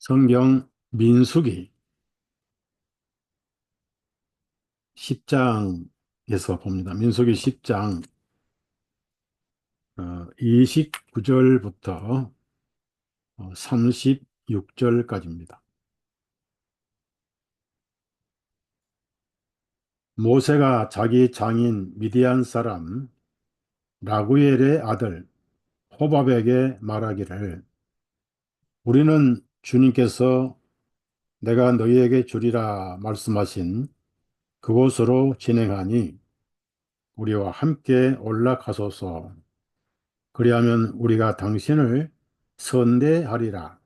성경 민수기 10장에서 봅니다. 민수기 10장 29절부터 36절까지입니다. 모세가 자기 장인 미디안 사람 라구엘의 아들 호밥에게 말하기를, 우리는 주님께서 내가 너희에게 주리라 말씀하신 그곳으로 진행하니 우리와 함께 올라가소서. 그리하면 우리가 당신을 선대하리라.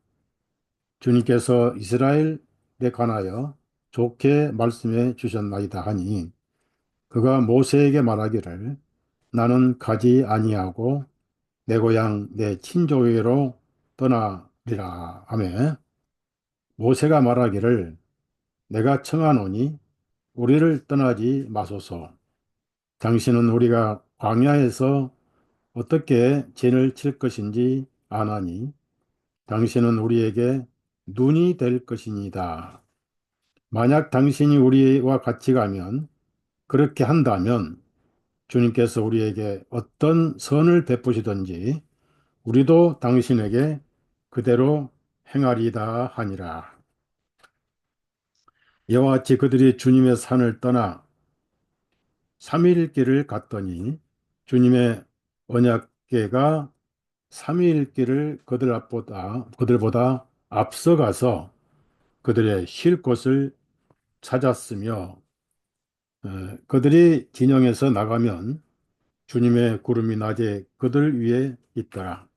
주님께서 이스라엘에 관하여 좋게 말씀해 주셨나이다 하니, 그가 모세에게 말하기를, 나는 가지 아니하고 내 고향 내 친족에게로 떠나리라 하며, 모세가 말하기를, 내가 청하노니 우리를 떠나지 마소서. 당신은 우리가 광야에서 어떻게 진을 칠 것인지 아나니 당신은 우리에게 눈이 될 것이니다. 만약 당신이 우리와 같이 가면, 그렇게 한다면 주님께서 우리에게 어떤 선을 베푸시든지 우리도 당신에게 그대로 행하리이다 하니라. 이와 같이 그들이 주님의 산을 떠나 3일 길을 갔더니 주님의 언약궤가 3일 길을 그들보다 앞서가서 그들의 쉴 곳을 찾았으며, 그들이 진영에서 나가면 주님의 구름이 낮에 그들 위에 있더라.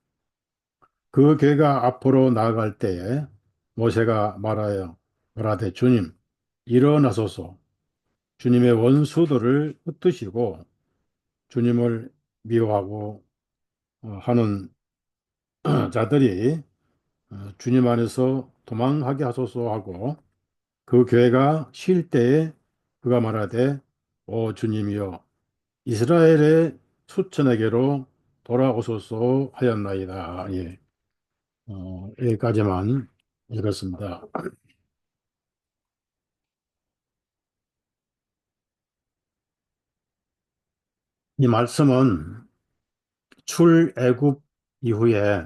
그 괴가 앞으로 나아갈 때에 모세가 말하되, 주님 일어나소서. 주님의 원수들을 흩으시고 주님을 미워하고 하는 자들이 주님 안에서 도망하게 하소서 하고, 그 괴가 쉴 때에 그가 말하되, 오 주님이여, 이스라엘의 수천에게로 돌아오소서 하였나이다. 예. 여기까지만 읽었습니다. 이 말씀은 출애굽 이후에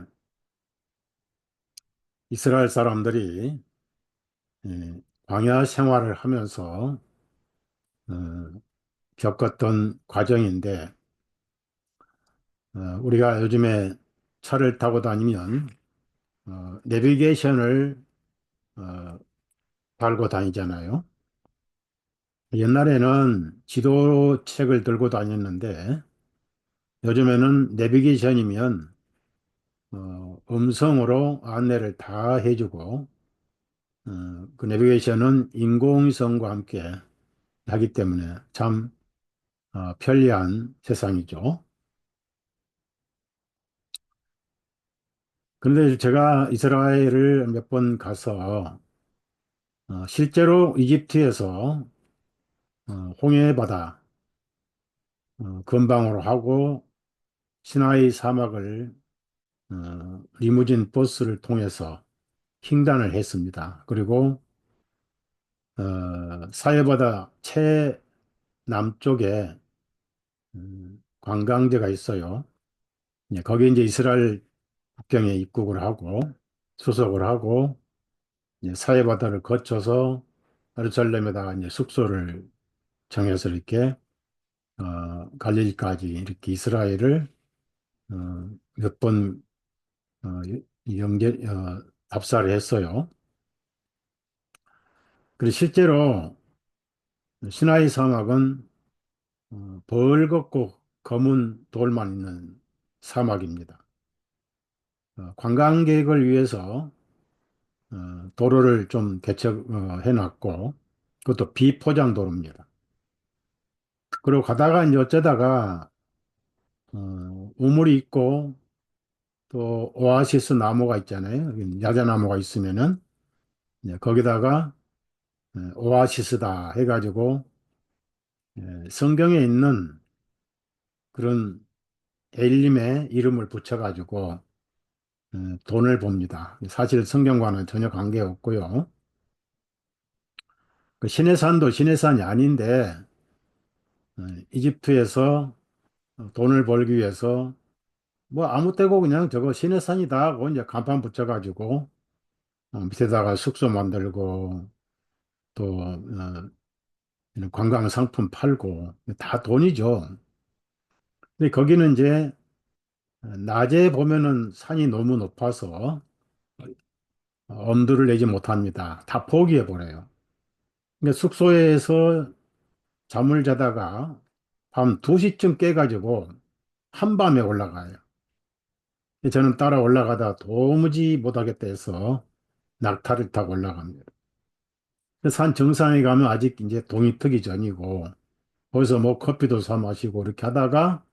이스라엘 사람들이 광야 생활을 하면서 어, 겪었던 과정인데, 우리가 요즘에 차를 타고 다니면 내비게이션을 어, 달고 다니잖아요. 옛날에는 지도책을 들고 다녔는데 요즘에는 내비게이션이면 음성으로 안내를 다 해주고, 그 내비게이션은 인공위성과 함께 하기 때문에 참 편리한 세상이죠. 그런데 제가 이스라엘을 몇 번 가서 실제로 이집트에서 홍해 바다 건방으로 하고 시나이 사막을 리무진 버스를 통해서 횡단을 했습니다. 그리고 사해바다 최남쪽에 관광지가 있어요. 예, 거기 이제 이스라엘 국경에 입국을 하고 수속을 하고, 이제 사해바다를 거쳐서 예루살렘에다가 이제 숙소를 정해서 이렇게 갈릴리까지 이렇게 이스라엘을 몇 번 연계 답사를 했어요. 그리고 실제로 시나이 사막은 벌겋고 검은 돌만 있는 사막입니다. 관광객을 위해서 도로를 좀 개척해 놨고, 그것도 비포장 도로입니다. 그리고 가다가 이제 어쩌다가 우물이 있고 또 오아시스 나무가 있잖아요. 야자나무가 있으면은 이제 거기다가 오아시스다 해가지고 성경에 있는 그런 엘림의 이름을 붙여가지고 돈을 봅니다. 사실 성경과는 전혀 관계없고요. 그 신의 산도 신의 산이 아닌데 이집트에서 돈을 벌기 위해서 뭐 아무 때고 그냥 저거 신의 산이다 하고 이제 간판 붙여가지고 밑에다가 숙소 만들고 또 이런 관광 상품 팔고 다 돈이죠. 근데 거기는 이제 낮에 보면은 산이 너무 높아서 엄두를 내지 못합니다. 다 포기해 버려요. 그러니까 숙소에서 잠을 자다가 밤 2시쯤 깨가지고 한밤에 올라가요. 저는 따라 올라가다 도무지 못하겠다 해서 낙타를 타고 올라갑니다. 산 정상에 가면 아직 이제 동이 트기 전이고 거기서 뭐 커피도 사 마시고 이렇게 하다가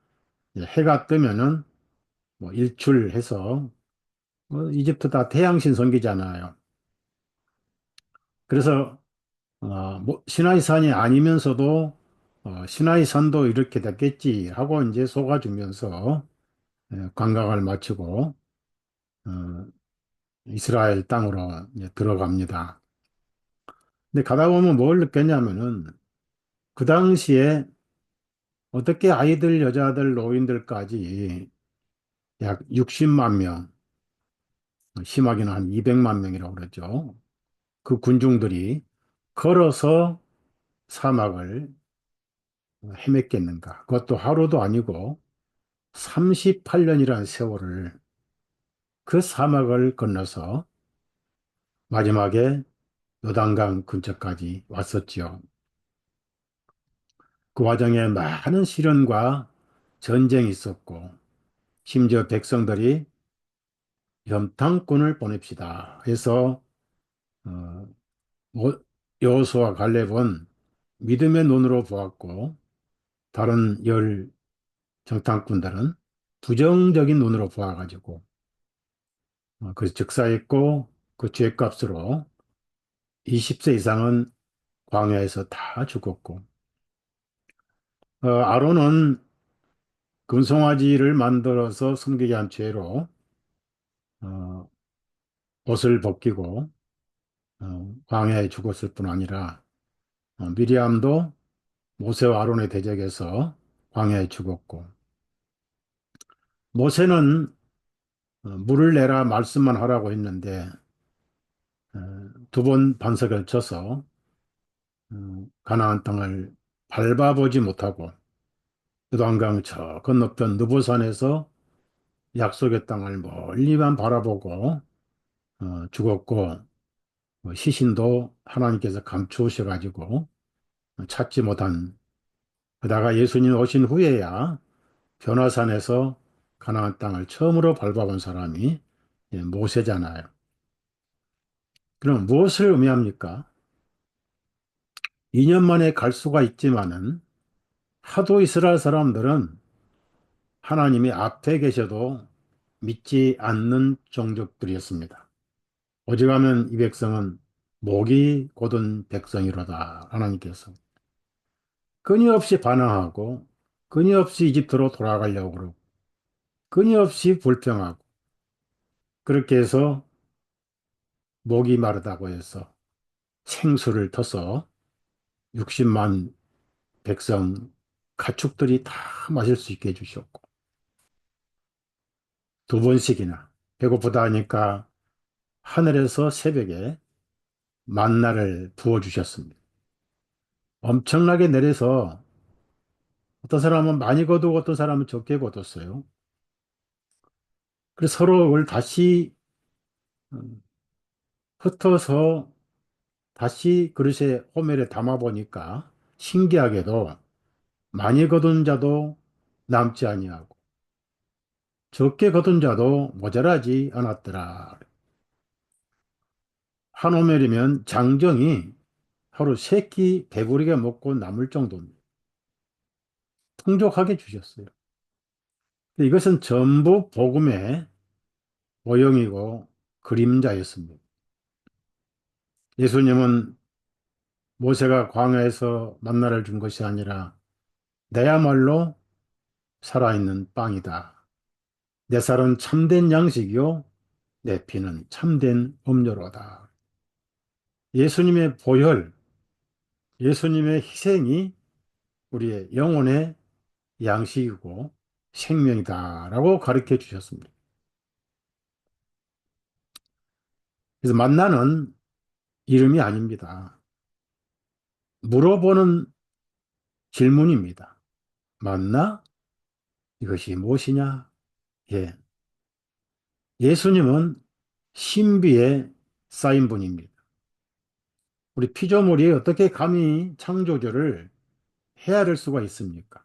이제 해가 뜨면은 뭐 일출해서 뭐 이집트 다 태양신 섬기잖아요. 그래서 뭐 시나이산이 아니면서도 시나이산도 이렇게 됐겠지 하고 이제 속아주면서 관광을 마치고 어, 이스라엘 땅으로 이제 들어갑니다. 근데 가다 보면 뭘 느꼈냐면은 그 당시에 어떻게 아이들, 여자들, 노인들까지 약 60만 명, 심하게는 한 200만 명이라고 그러죠. 그 군중들이 걸어서 사막을 헤맸겠는가. 그것도 하루도 아니고 38년이라는 세월을 그 사막을 건너서 마지막에 요단강 근처까지 왔었지요. 그 과정에 많은 시련과 전쟁이 있었고, 심지어 백성들이 염탐꾼을 보냅시다 해서 어, 여호수아 갈렙은 믿음의 눈으로 보았고 다른 열 정탐꾼들은 부정적인 눈으로 보아가지고 그 즉사했고 그 죄값으로 20세 이상은 광야에서 다 죽었고 아론은 금송아지를 만들어서 섬기게 한 죄로 어, 옷을 벗기고 광야에 죽었을 뿐 아니라 미리암도 모세와 아론의 대적에서 광야에 죽었고 모세는 물을 내라 말씀만 하라고 했는데 2번 반석을 쳐서 가나안 땅을 밟아보지 못하고 요단강 저 건너편 느보산에서 약속의 땅을 멀리만 바라보고 죽었고 시신도 하나님께서 감추으셔가지고 찾지 못한 그다가 예수님 오신 후에야 변화산에서 가나안 땅을 처음으로 밟아본 사람이 모세잖아요. 그럼 무엇을 의미합니까? 2년 만에 갈 수가 있지만은 하도 이스라엘 사람들은 하나님이 앞에 계셔도 믿지 않는 종족들이었습니다. 오직하면 이 백성은 목이 곧은 백성이로다. 하나님께서 끊임없이 반항하고 끊임없이 이집트로 돌아가려고 그러고 끊임없이 불평하고 그렇게 해서 목이 마르다고 해서 생수를 터서 60만 백성 가축들이 다 마실 수 있게 해주셨고 2번씩이나 배고프다 하니까 하늘에서 새벽에 만나를 부어주셨습니다. 엄청나게 내려서 어떤 사람은 많이 거두고 어떤 사람은 적게 거뒀어요. 그래서 서로 그걸 다시 음, 흩어서 다시 그릇에 호멜에 담아 보니까 신기하게도 많이 거둔 자도 남지 아니하고 적게 거둔 자도 모자라지 않았더라. 한 호멜이면 장정이 하루 3끼 배부르게 먹고 남을 정도입니다. 풍족하게 주셨어요. 이것은 전부 복음의 모형이고 그림자였습니다. 예수님은 모세가 광야에서 만나를 준 것이 아니라 내야말로 살아있는 빵이다. 내 살은 참된 양식이요 내 피는 참된 음료로다. 예수님의 보혈, 예수님의 희생이 우리의 영혼의 양식이고 생명이다라고 가르쳐 주셨습니다. 그래서 만나는 이름이 아닙니다. 물어보는 질문입니다. 만나? 이것이 무엇이냐? 예. 예수님은 신비에 쌓인 분입니다. 우리 피조물이 어떻게 감히 창조주를 헤아릴 수가 있습니까?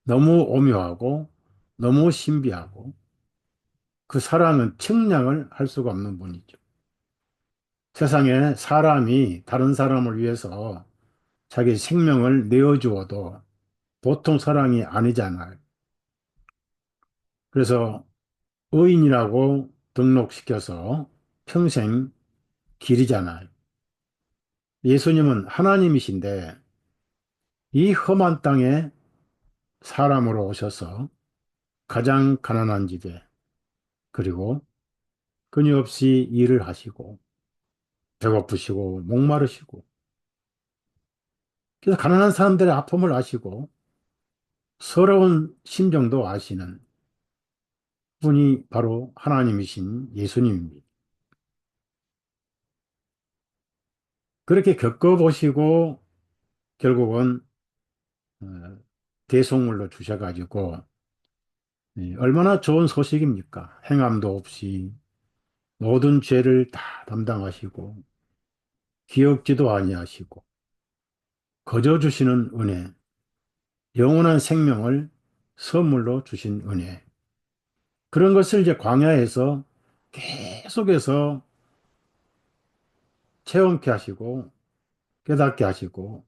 너무 오묘하고 너무 신비하고 그 사랑은 측량을 할 수가 없는 분이죠. 세상에 사람이 다른 사람을 위해서 자기 생명을 내어주어도 보통 사랑이 아니잖아요. 그래서 의인이라고 등록시켜서 평생 기리잖아요. 예수님은 하나님이신데 이 험한 땅에 사람으로 오셔서 가장 가난한 집에 그리고 끊임없이 일을 하시고 배고프시고 목마르시고 그래서 가난한 사람들의 아픔을 아시고 서러운 심정도 아시는 분이 바로 하나님이신 예수님입니다. 그렇게 겪어보시고 결국은 어, 대속물로 주셔가지고 얼마나 좋은 소식입니까? 행함도 없이 모든 죄를 다 담당하시고 기억지도 아니하시고 거저 주시는 은혜, 영원한 생명을 선물로 주신 은혜. 그런 것을 이제 광야에서 계속해서 체험케 하시고 깨닫게 하시고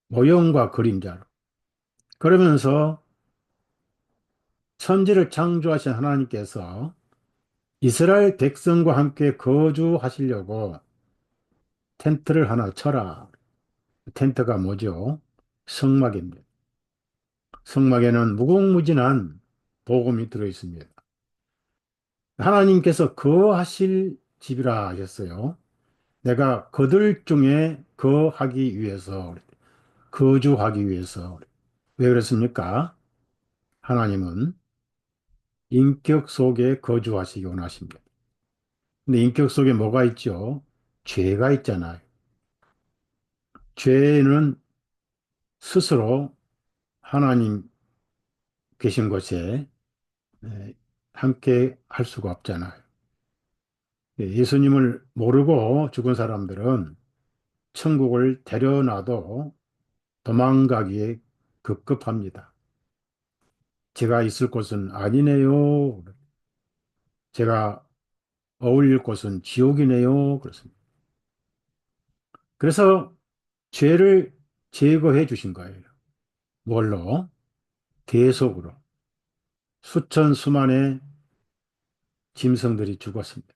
모형과 그림자로 그러면서 천지를 창조하신 하나님께서 이스라엘 백성과 함께 거주하시려고 텐트를 하나 쳐라. 텐트가 뭐죠? 성막입니다. 성막에는 무궁무진한 복음이 들어 있습니다. 하나님께서 거하실 집이라 하셨어요. 내가 그들 중에 거하기 위해서, 거주하기 위해서. 왜 그렇습니까? 하나님은 인격 속에 거주하시기 원하십니다. 근데 인격 속에 뭐가 있죠? 죄가 있잖아요. 죄는 스스로 하나님 계신 곳에 함께 할 수가 없잖아요. 예수님을 모르고 죽은 사람들은 천국을 데려놔도 도망가기에 급급합니다. 제가 있을 곳은 아니네요. 제가 어울릴 곳은 지옥이네요. 그렇습니다. 그래서 죄를 제거해 주신 거예요. 뭘로? 대속으로. 수천 수만의 짐승들이 죽었습니다.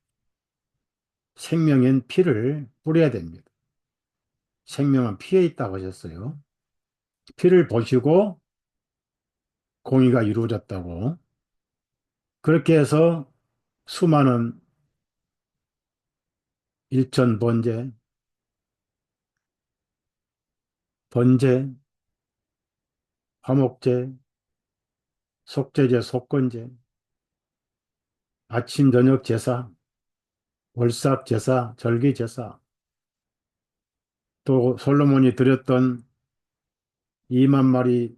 생명엔 피를 뿌려야 됩니다. 생명은 피에 있다고 하셨어요. 피를 보시고 공의가 이루어졌다고. 그렇게 해서 수많은 일천 번제, 번제, 화목제, 속죄제, 속건제, 아침 저녁 제사, 월삭 제사, 절기 제사, 또 솔로몬이 드렸던 2만 마리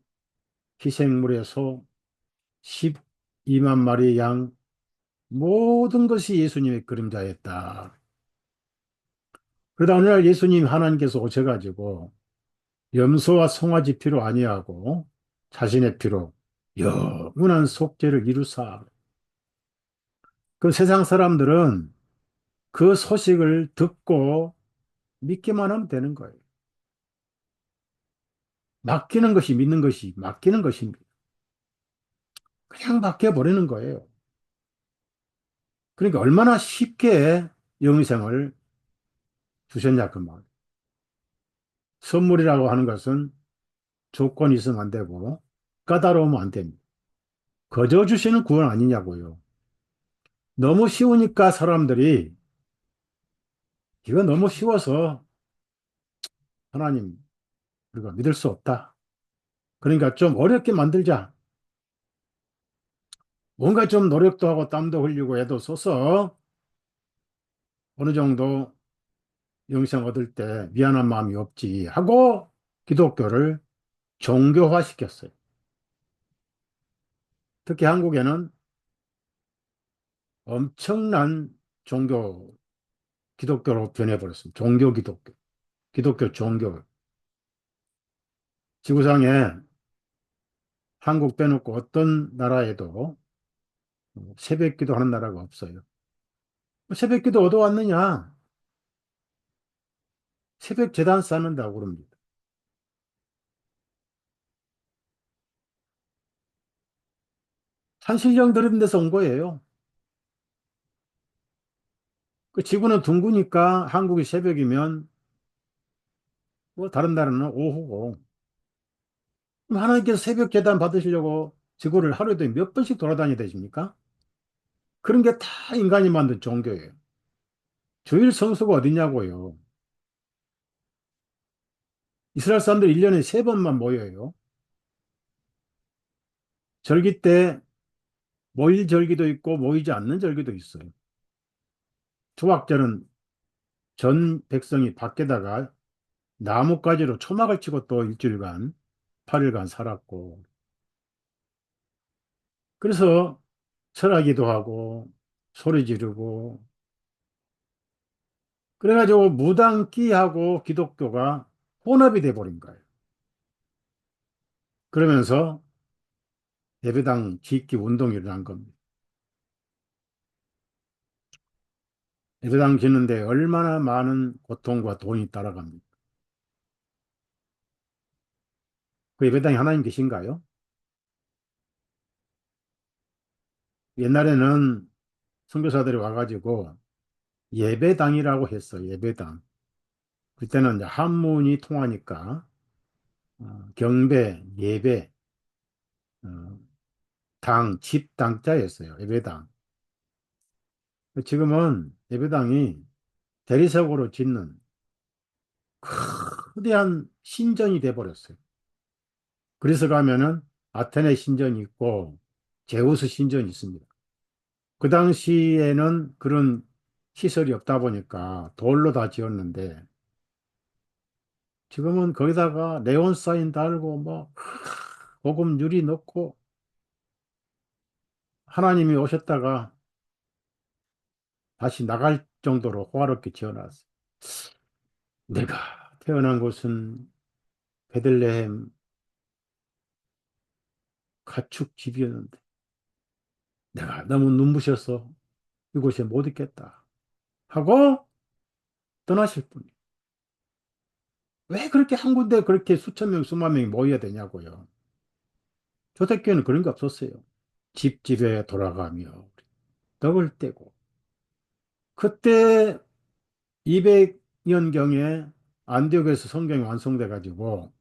희생물의 소, 12만 마리 양, 모든 것이 예수님의 그림자였다. 그러다 어느 날 예수님 하나님께서 오셔가지고 염소와 송아지 피로 아니하고 자신의 피로 영원한 속죄를 이루사. 그 세상 사람들은 그 소식을 듣고 믿기만 하면 되는 거예요. 맡기는 것이 믿는 것이 맡기는 것입니다. 그냥 맡겨버리는 거예요. 그러니까 얼마나 쉽게 영생을 주셨냐 그 말. 선물이라고 하는 것은 조건이 있으면 안 되고 까다로우면 안 됩니다. 거저 주시는 구원 아니냐고요. 너무 쉬우니까 사람들이 이거 너무 쉬워서 하나님 우리가 믿을 수 없다. 그러니까 좀 어렵게 만들자. 뭔가 좀 노력도 하고 땀도 흘리고 애도 써서 어느 정도 영생 얻을 때 미안한 마음이 없지 하고 기독교를 종교화 시켰어요. 특히 한국에는 엄청난 종교, 기독교로 변해버렸습니다. 종교 기독교, 기독교 종교. 지구상에 한국 빼놓고 어떤 나라에도 새벽기도 하는 나라가 없어요. 새벽기도 얻어왔느냐? 새벽 재단 쌓는다고 그럽니다. 산신령 들은 데서 온 거예요. 그 지구는 둥그니까 한국이 새벽이면 뭐 다른 나라는 오후고. 그럼 하나님께서 새벽 재단 받으시려고 지구를 하루에도 몇 번씩 돌아다녀야 되십니까? 그런 게 다 인간이 만든 종교예요. 주일 성수가 어디냐고요. 이스라엘 사람들 1년에 3번만 모여요. 절기 때 모일 절기도 있고 모이지 않는 절기도 있어요. 초막절은 전 백성이 밖에다가 나뭇가지로 초막을 치고 또 일주일간, 8일간 살았고. 그래서 설하기도 하고 소리 지르고 그래가지고 무당끼하고 기독교가 혼합이 돼버린 거예요. 그러면서 예배당 짓기 운동이 일어난 겁니다. 예배당 짓는데 얼마나 많은 고통과 돈이 따라갑니까? 그 예배당에 하나님 계신가요? 옛날에는 선교사들이 와가지고 예배당이라고 했어요. 예배당. 그때는 이제 한문이 통하니까 경배, 예배, 어, 당, 집, 당자였어요. 예배당. 지금은 예배당이 대리석으로 짓는 거대한 신전이 돼버렸어요. 그래서 가면은 아테네 신전이 있고 제우스 신전이 있습니다. 그 당시에는 그런 시설이 없다 보니까 돌로 다 지었는데 지금은 거기다가 네온 사인 달고 뭐 복음 유리 넣고 하나님이 오셨다가 다시 나갈 정도로 호화롭게 지어놨어요. 내가 태어난 곳은 베들레헴 가축 집이었는데 내가 너무 눈부셔서 이곳에 못 있겠다 하고 떠나실 분이 왜 그렇게 한 군데 그렇게 수천 명, 수만 명이 모여야 되냐고요. 초대교회는 그런 게 없었어요. 집집에 돌아가며 떡을 떼고 그때 200년경에 안디옥에서 성경이 완성돼 가지고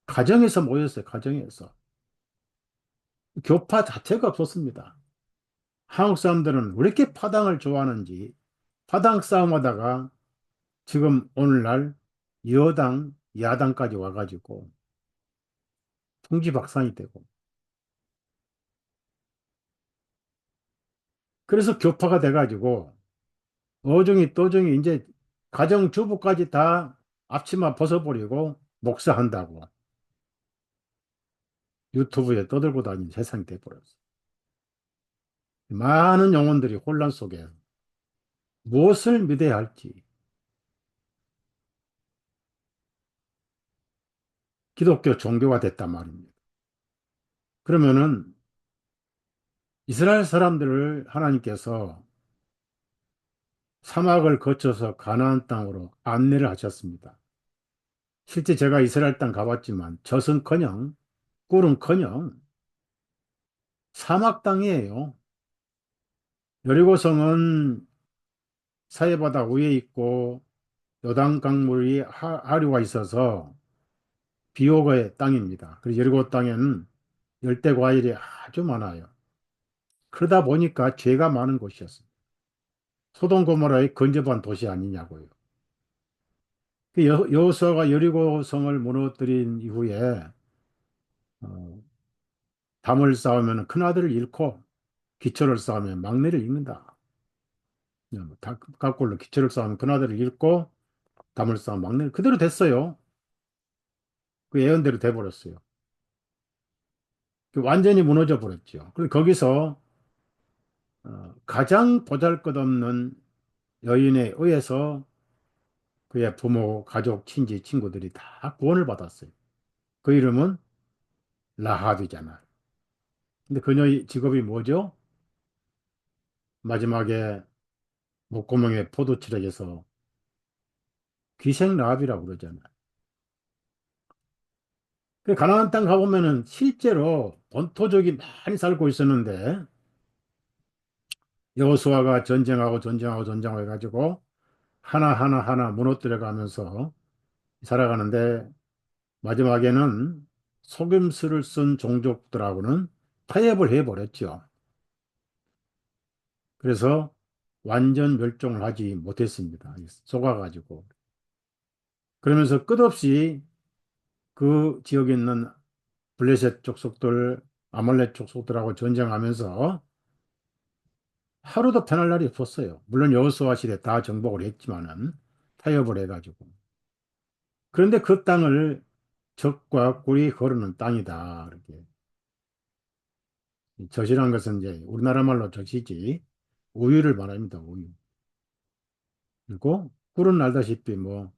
가정에서 모였어요. 가정에서. 교파 자체가 없었습니다. 한국 사람들은 왜 이렇게 파당을 좋아하는지 파당 싸움하다가 지금 오늘날 여당, 야당까지 와가지고 통지박산이 되고 그래서 교파가 돼가지고 어중이 또중이 이제 가정주부까지 다 앞치마 벗어버리고 목사한다고 유튜브에 떠들고 다니는 세상이 돼버렸어. 많은 영혼들이 혼란 속에 무엇을 믿어야 할지 기독교 종교가 됐단 말입니다. 그러면은 이스라엘 사람들을 하나님께서 사막을 거쳐서 가나안 땅으로 안내를 하셨습니다. 실제 제가 이스라엘 땅 가봤지만 젖은커녕 꿀은커녕 사막 땅이에요. 여리고성은 사해바다 위에 있고 요단 강물이 하류가 있어서 비옥의 땅입니다. 그리고 여리고 땅에는 열대 과일이 아주 많아요. 그러다 보니까 죄가 많은 곳이었어요. 소돔 고모라의 근접한 도시 아니냐고요. 그 여호수아가 여리고 성을 무너뜨린 이후에 어, 담을 쌓으면 큰아들을 잃고 기초를 쌓으면 막내를 잃는다. 각골로 기초를 쌓으면 큰아들을 잃고 담을 쌓으면 막내를 그대로 됐어요. 그 예언대로 돼버렸어요. 그 완전히 무너져 버렸죠. 그리고 거기서 가장 보잘것없는 여인에 의해서 그의 부모, 가족, 친지, 친구들이 다 구원을 받았어요. 그 이름은 라합이잖아요. 근데 그녀의 직업이 뭐죠? 마지막에 목구멍에 포도치락에서 귀생 라합이라고 그러잖아요. 그 가나안 땅 가보면은 실제로 본토족이 많이 살고 있었는데 여호수아가 전쟁하고 해가지고 하나 무너뜨려 가면서 살아가는데 마지막에는 속임수를 쓴 종족들하고는 타협을 해버렸죠. 그래서 완전 멸종을 하지 못했습니다. 속아가지고. 그러면서 끝없이 그 지역에 있는 블레셋 족속들, 아말렉 족속들하고 전쟁하면서 하루도 편할 날이 없었어요. 물론 여호수아 시대 다 정복을 했지만은 타협을 해가지고. 그런데 그 땅을 적과 꿀이 거르는 땅이다. 이렇게. 젖이라는 것은 이제 우리나라 말로 젖이지 우유를 말합니다. 우유. 그리고 꿀은 알다시피 뭐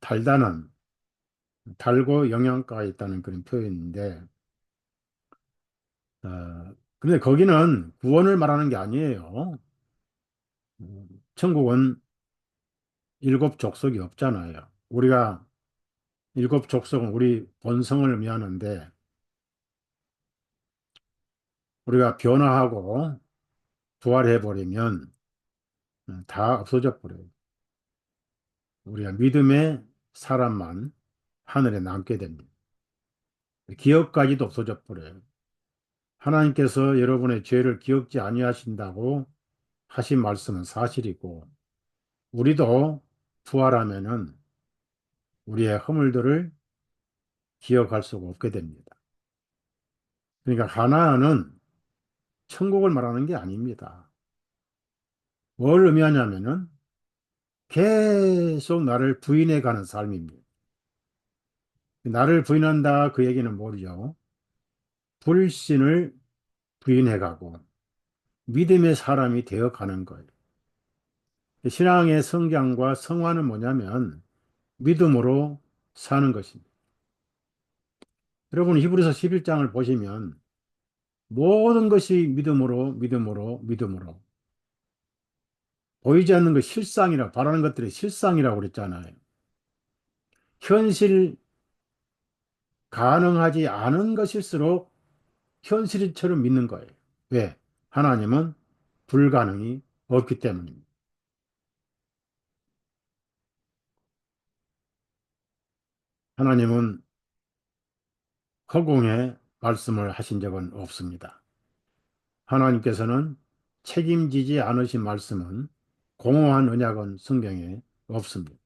달다는 달고 영양가가 있다는 그런 표현인데 근데 거기는 구원을 말하는 게 아니에요. 천국은 일곱 족속이 없잖아요. 우리가 일곱 족속은 우리 본성을 의미하는데 우리가 변화하고 부활해 버리면 다 없어져 버려요. 우리가 믿음의 사람만 하늘에 남게 됩니다. 기억까지도 없어져 버려요. 하나님께서 여러분의 죄를 기억지 아니하신다고 하신 말씀은 사실이고 우리도 부활하면은 우리의 허물들을 기억할 수가 없게 됩니다. 그러니까 가나안은 천국을 말하는 게 아닙니다. 뭘 의미하냐면은 계속 나를 부인해 가는 삶입니다. 나를 부인한다 그 얘기는 뭐죠? 불신을 부인해 가고 믿음의 사람이 되어 가는 거예요. 신앙의 성장과 성화는 뭐냐면 믿음으로 사는 것입니다. 여러분 히브리서 11장을 보시면 모든 것이 믿음으로 보이지 않는 것 실상이라 바라는 것들이 실상이라고 그랬잖아요. 현실 가능하지 않은 것일수록 현실처럼 믿는 거예요. 왜? 하나님은 불가능이 없기 때문입니다. 하나님은 허공에 말씀을 하신 적은 없습니다. 하나님께서는 책임지지 않으신 말씀은 공허한 언약은 성경에 없습니다.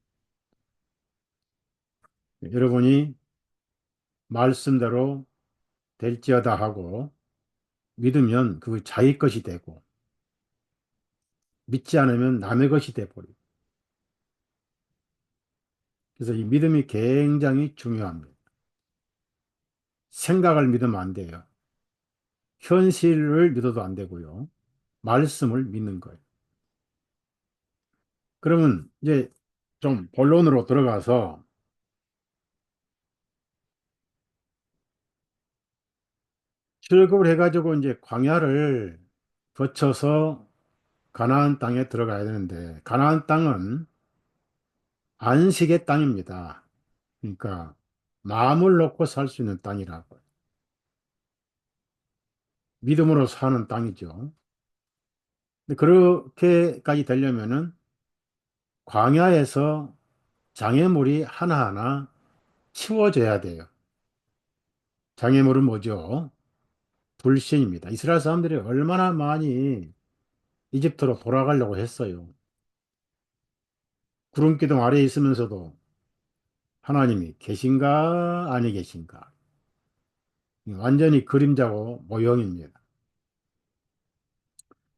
여러분이 말씀대로 될지어다 하고 믿으면 그 자기 것이 되고 믿지 않으면 남의 것이 돼버려요. 그래서 이 믿음이 굉장히 중요합니다. 생각을 믿으면 안 돼요. 현실을 믿어도 안 되고요. 말씀을 믿는 거예요. 그러면 이제 좀 본론으로 들어가서 출애굽을 해가지고 이제 광야를 거쳐서 가나안 땅에 들어가야 되는데 가나안 땅은 안식의 땅입니다. 그러니까 마음을 놓고 살 수 있는 땅이라고. 믿음으로 사는 땅이죠. 근데 그렇게까지 되려면은 광야에서 장애물이 하나하나 치워져야 돼요. 장애물은 뭐죠? 불신입니다. 이스라엘 사람들이 얼마나 많이 이집트로 돌아가려고 했어요. 구름 기둥 아래에 있으면서도 하나님이 계신가 아니 계신가. 완전히 그림자고 모형입니다.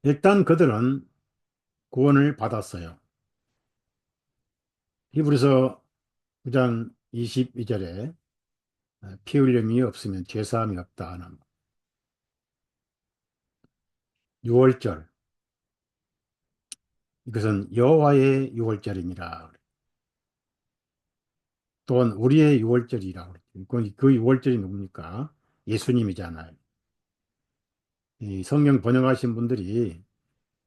일단 그들은 구원을 받았어요. 히브리서 9장 22절에 피 흘림이 없으면 죄사함이 없다 하는 6월절, 이것은 여호와의 6월절이니라. 또한 우리의 6월절이라. 그 6월절이 누굽니까? 예수님이잖아요. 이 성경 번역하신 분들이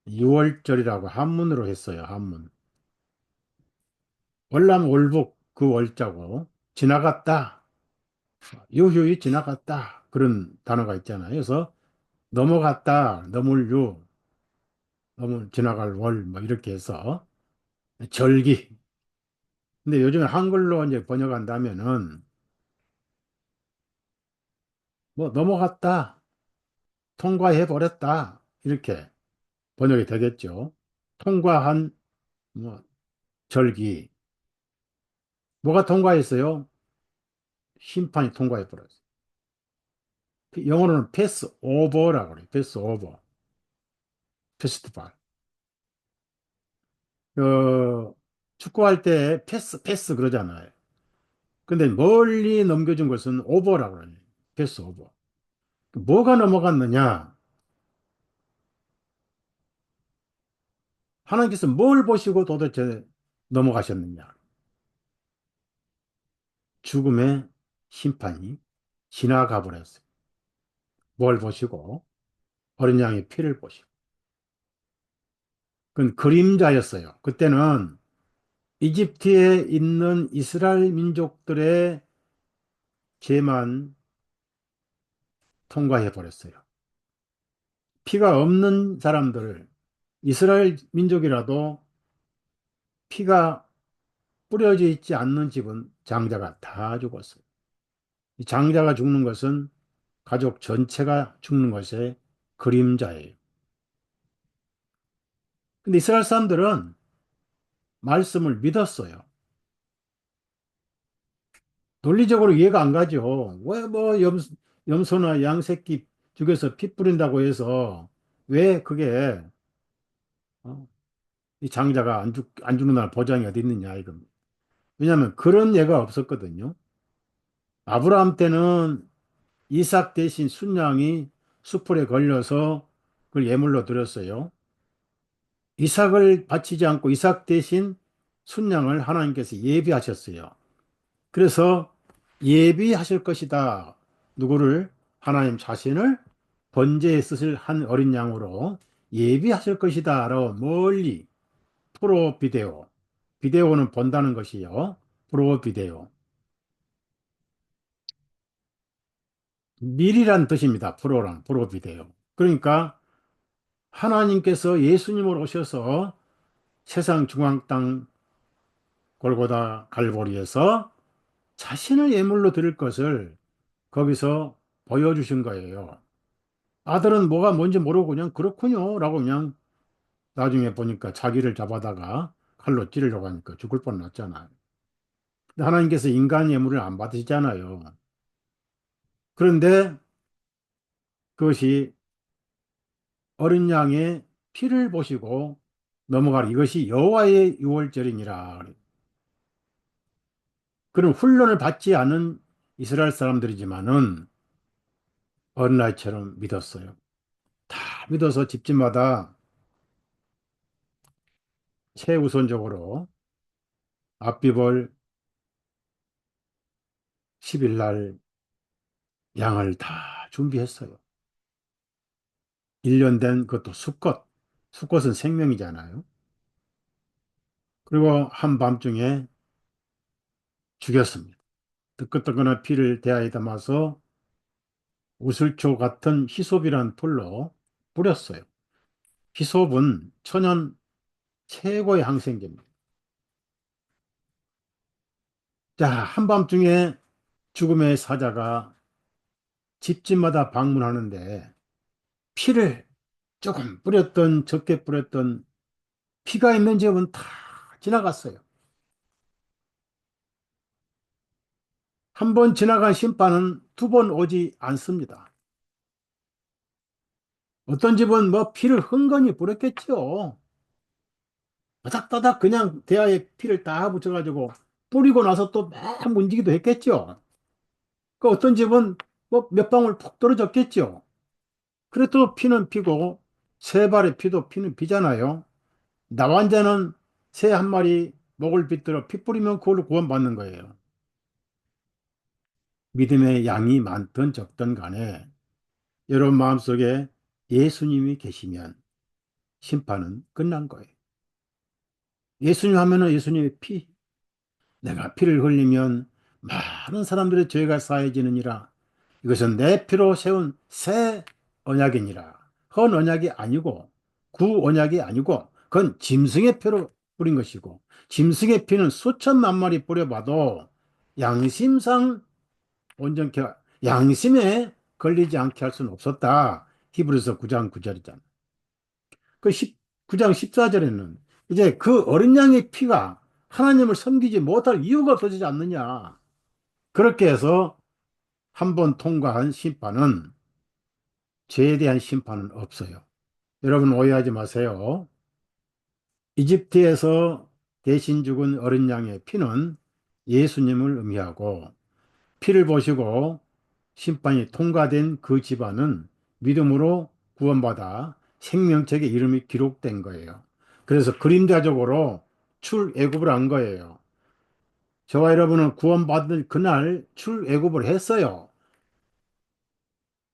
6월절이라고 한문으로 했어요. 한문. 월남 월북 그 월자고 지나갔다. 유휴이 지나갔다. 그런 단어가 있잖아요. 그래서 넘어갔다. 넘을 유, 넘을 지나갈 월, 뭐 이렇게 해서 절기. 근데 요즘에 한글로 이제 번역한다면은 뭐 넘어갔다. 통과해 버렸다. 이렇게 번역이 되겠죠. 통과한 뭐 절기. 뭐가 통과했어요? 심판이 통과해 버렸어요. 영어로는 패스 오버라고 그래요. 패스 오버. 페스티벌. 축구할 때 패스 그러잖아요. 근데 멀리 넘겨준 것은 오버라고 그러네요. 패스 오버. 뭐가 넘어갔느냐? 하나님께서 뭘 보시고 도대체 넘어가셨느냐? 죽음의 심판이 지나가 버렸어요. 뭘 보시고? 어린 양의 피를 보시고. 그건 그림자였어요. 그때는 이집트에 있는 이스라엘 민족들의 죄만 통과해 버렸어요. 피가 없는 사람들, 이스라엘 민족이라도 피가 뿌려져 있지 않는 집은 장자가 다 죽었어요. 이 장자가 죽는 것은 가족 전체가 죽는 것의 그림자예요. 근데 이스라엘 사람들은 말씀을 믿었어요. 논리적으로 이해가 안 가죠. 왜 뭐 염소나 양 새끼 죽여서 피 뿌린다고 해서 왜 그게 어, 이 장자가 안 죽는 날 보장이 어디 있느냐 이겁니다. 왜냐하면 그런 예가 없었거든요. 아브라함 때는 이삭 대신 순양이 숯불에 걸려서 그걸 예물로 드렸어요. 이삭을 바치지 않고 이삭 대신 순양을 하나님께서 예비하셨어요. 그래서 예비하실 것이다. 누구를? 하나님 자신을 번제에 쓰실 한 어린 양으로 예비하실 것이다. 라고 멀리 프로비데오. 비데오는 본다는 것이요. 프로비데오. 미리란 뜻입니다. 프로랑 프로비데오. 그러니까 하나님께서 예수님을 오셔서 세상 중앙 땅 골고다 갈보리에서 자신을 예물로 드릴 것을 거기서 보여주신 거예요. 아들은 뭐가 뭔지 모르고 그냥 그렇군요 라고 그냥 나중에 보니까 자기를 잡아다가 칼로 찌르려고 하니까 죽을 뻔 났잖아요. 근데 하나님께서 인간 예물을 안 받으시잖아요. 그런데 그것이 어린 양의 피를 보시고 넘어갈 이것이 여호와의 유월절이니라. 그런 훈련을 받지 않은 이스라엘 사람들이지만은 어린아이처럼 믿었어요. 다 믿어서 집집마다 최우선적으로 앞비벌 10일 날 양을 다 준비했어요. 1년 된 그것도 수컷. 수컷은 생명이잖아요. 그리고 한밤중에 죽였습니다. 뜨끈뜨끈한 피를 대야에 담아서 우슬초 같은 히솝이란 풀로 뿌렸어요. 히솝은 천연 최고의 항생제입니다. 자, 한밤중에 죽음의 사자가 집집마다 방문하는데 피를 조금 뿌렸던 적게 뿌렸던 피가 있는 집은 다 지나갔어요. 한 번 지나간 심판은 두 번 오지 않습니다. 어떤 집은 뭐 피를 흥건히 뿌렸겠죠. 바닥바닥 그냥 대야에 피를 다 붙여가지고 뿌리고 나서 또 막 문지기도 했겠죠. 그 어떤 집은 뭐 몇 방울 푹 떨어졌겠죠. 그래도 피는 피고 새 발의 피도 피는 피잖아요. 나 환자는 새 한 마리 목을 bit들어 피 뿌리면 그걸로 구원받는 거예요. 믿음의 양이 많든 적든 간에 여러분 마음속에 예수님이 계시면 심판은 끝난 거예요. 예수님 하면은 예수님의 피, 내가 피를 흘리면 많은 사람들의 죄가 사해지느니라. 이것은 내 피로 세운 새 언약이니라. 헌 언약이 아니고 구 언약이 아니고 그건 짐승의 피로 뿌린 것이고 짐승의 피는 수천만 마리 뿌려봐도 양심상 온전케 양심에 걸리지 않게 할 수는 없었다. 히브리서 9장 9절이잖아. 그 9장 14절에는 이제 그 어린 양의 피가 하나님을 섬기지 못할 이유가 없어지지 않느냐. 그렇게 해서 한 번 통과한 심판은 죄에 대한 심판은 없어요. 여러분 오해하지 마세요. 이집트에서 대신 죽은 어린 양의 피는 예수님을 의미하고 피를 보시고 심판이 통과된 그 집안은 믿음으로 구원받아 생명책에 이름이 기록된 거예요. 그래서 그림자적으로 출애굽을 한 거예요. 저와 여러분은 구원받을 그날 출애굽을 했어요.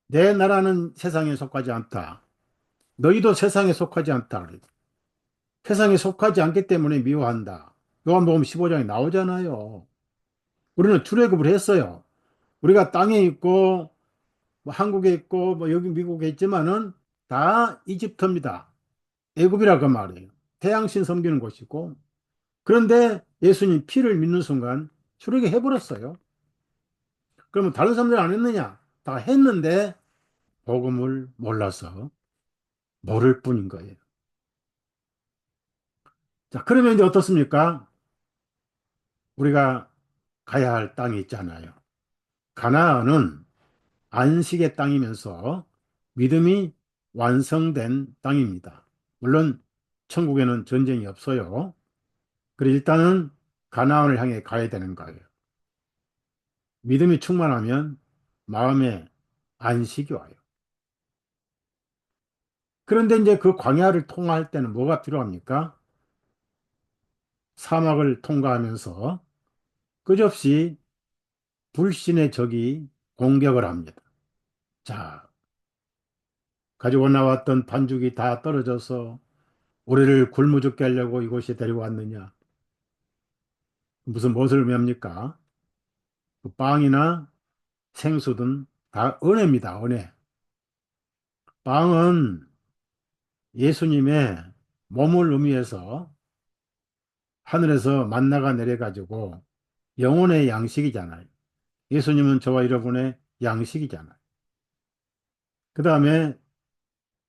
내 나라는 세상에 속하지 않다. 너희도 세상에 속하지 않다. 세상에 속하지 않기 때문에 미워한다. 요한복음 15장에 나오잖아요. 우리는 출애굽을 했어요. 우리가 땅에 있고 뭐 한국에 있고 뭐 여기 미국에 있지만은 다 이집트입니다. 애굽이라 그 말이에요. 태양신 섬기는 곳이고. 그런데 예수님 피를 믿는 순간 출애굽 해버렸어요. 그러면 다른 사람들 안 했느냐? 다 했는데 복음을 몰라서 모를 뿐인 거예요. 자, 그러면 이제 어떻습니까? 우리가 가야 할 땅이 있잖아요. 가나안은 안식의 땅이면서 믿음이 완성된 땅입니다. 물론 천국에는 전쟁이 없어요. 그래 일단은 가나안을 향해 가야 되는 거예요. 믿음이 충만하면 마음에 안식이 와요. 그런데 이제 그 광야를 통과할 때는 뭐가 필요합니까? 사막을 통과하면서 끝없이 불신의 적이 공격을 합니다. 자, 가지고 나왔던 반죽이 다 떨어져서 우리를 굶어 죽게 하려고 이곳에 데리고 왔느냐? 무슨 무엇을 의미합니까? 그 빵이나 생수든 다 은혜입니다. 은혜. 빵은 예수님의 몸을 의미해서 하늘에서 만나가 내려가지고 영혼의 양식이잖아요. 예수님은 저와 여러분의 양식이잖아요. 그 다음에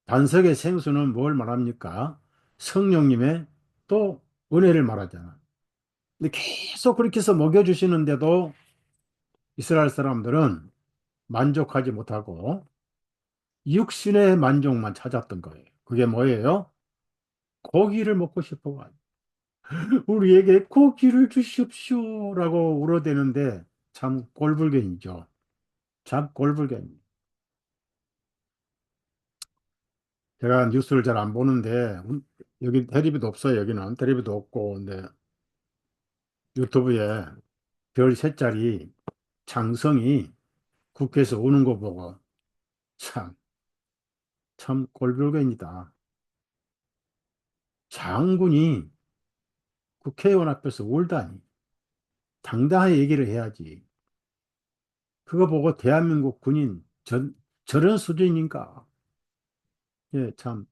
반석의 생수는 뭘 말합니까? 성령님의 또 은혜를 말하잖아. 근데 계속 그렇게 해서 먹여주시는데도 이스라엘 사람들은 만족하지 못하고 육신의 만족만 찾았던 거예요. 그게 뭐예요? 고기를 먹고 싶어가지고. 우리에게 고기를 주십시오라고 울어대는데 참 꼴불견이죠. 참 꼴불견. 제가 뉴스를 잘 안 보는데 여기 테레비도 없어요. 여기는 테레비도 없고 근데 유튜브에 별 셋짜리 장성이 국회에서 우는 거 보고 참, 참 꼴불견이다. 장군이 국회의원 앞에서 울다니. 당당하게 얘기를 해야지. 그거 보고 대한민국 군인 저런 수준인가? 예, 참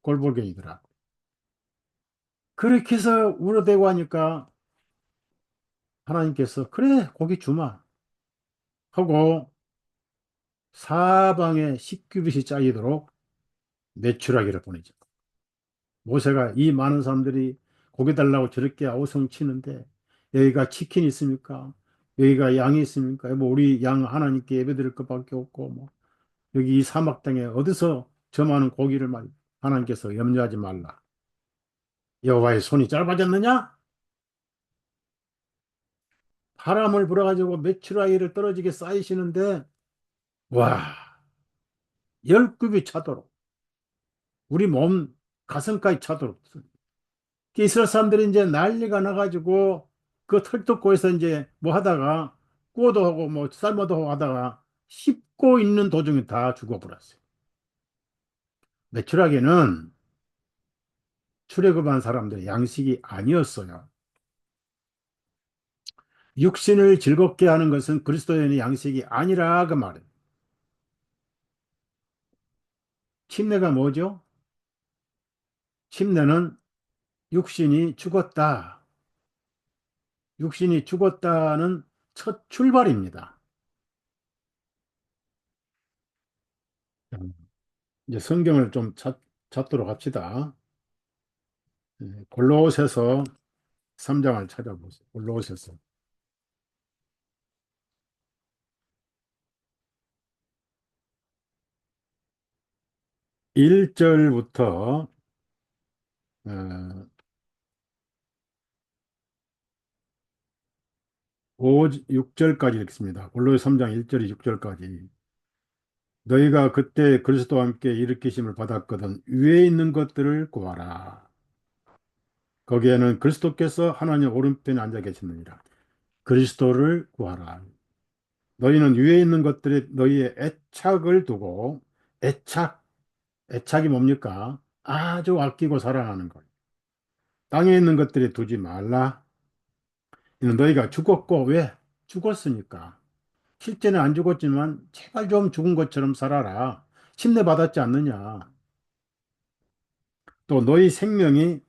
꼴불견이더라. 그렇게 해서 울어대고 하니까 하나님께서 그래 고기 주마 하고 사방에 10규빗이 쌓이도록 메추라기를 보내죠. 모세가 이 많은 사람들이 고기 달라고 저렇게 아우성 치는데 여기가 치킨이 있습니까? 여기가 양이 있습니까? 뭐 우리 양 하나님께 예배드릴 것밖에 없고 뭐 여기 이 사막 땅에 어디서 저 많은 고기를 하나님께서 염려하지 말라. 여호와의 손이 짧아졌느냐? 바람을 불어가지고 메추라기를 떨어지게 쌓이시는데 와, 열굽이 차도록 우리 몸 가슴까지 차도록 이스라엘 사람들이 이제 난리가 나가지고 그 털떡고에서 이제 뭐 하다가 구워도 하고 뭐 삶아도 하고 하다가 씹고 있는 도중에 다 죽어버렸어요. 메추라기는 출애굽한 사람들의 양식이 아니었어요. 육신을 즐겁게 하는 것은 그리스도인의 양식이 아니라 그 말이에요. 침례가 뭐죠? 침례는 육신이 죽었다. 육신이 죽었다는 첫 출발입니다. 이제 성경을 좀 찾도록 합시다. 골로새서 3장을 찾아보세요. 골로새서 1절부터 6절까지 읽습니다. 골로새 3장 1절이 6절까지. 너희가 그때 그리스도와 함께 일으키심을 받았거든 위에 있는 것들을 구하라. 거기에는 그리스도께서 하나님 오른편에 앉아 계시느니라. 그리스도를 구하라. 너희는 위에 있는 것들이 너희의 애착을 두고 애착이 뭡니까? 아주 아끼고 사랑하는 것. 땅에 있는 것들이 두지 말라. 이는 너희가 죽었고 왜? 죽었으니까. 실제는 안 죽었지만 제발 좀 죽은 것처럼 살아라. 침례받았지 않느냐. 또 너희 생명이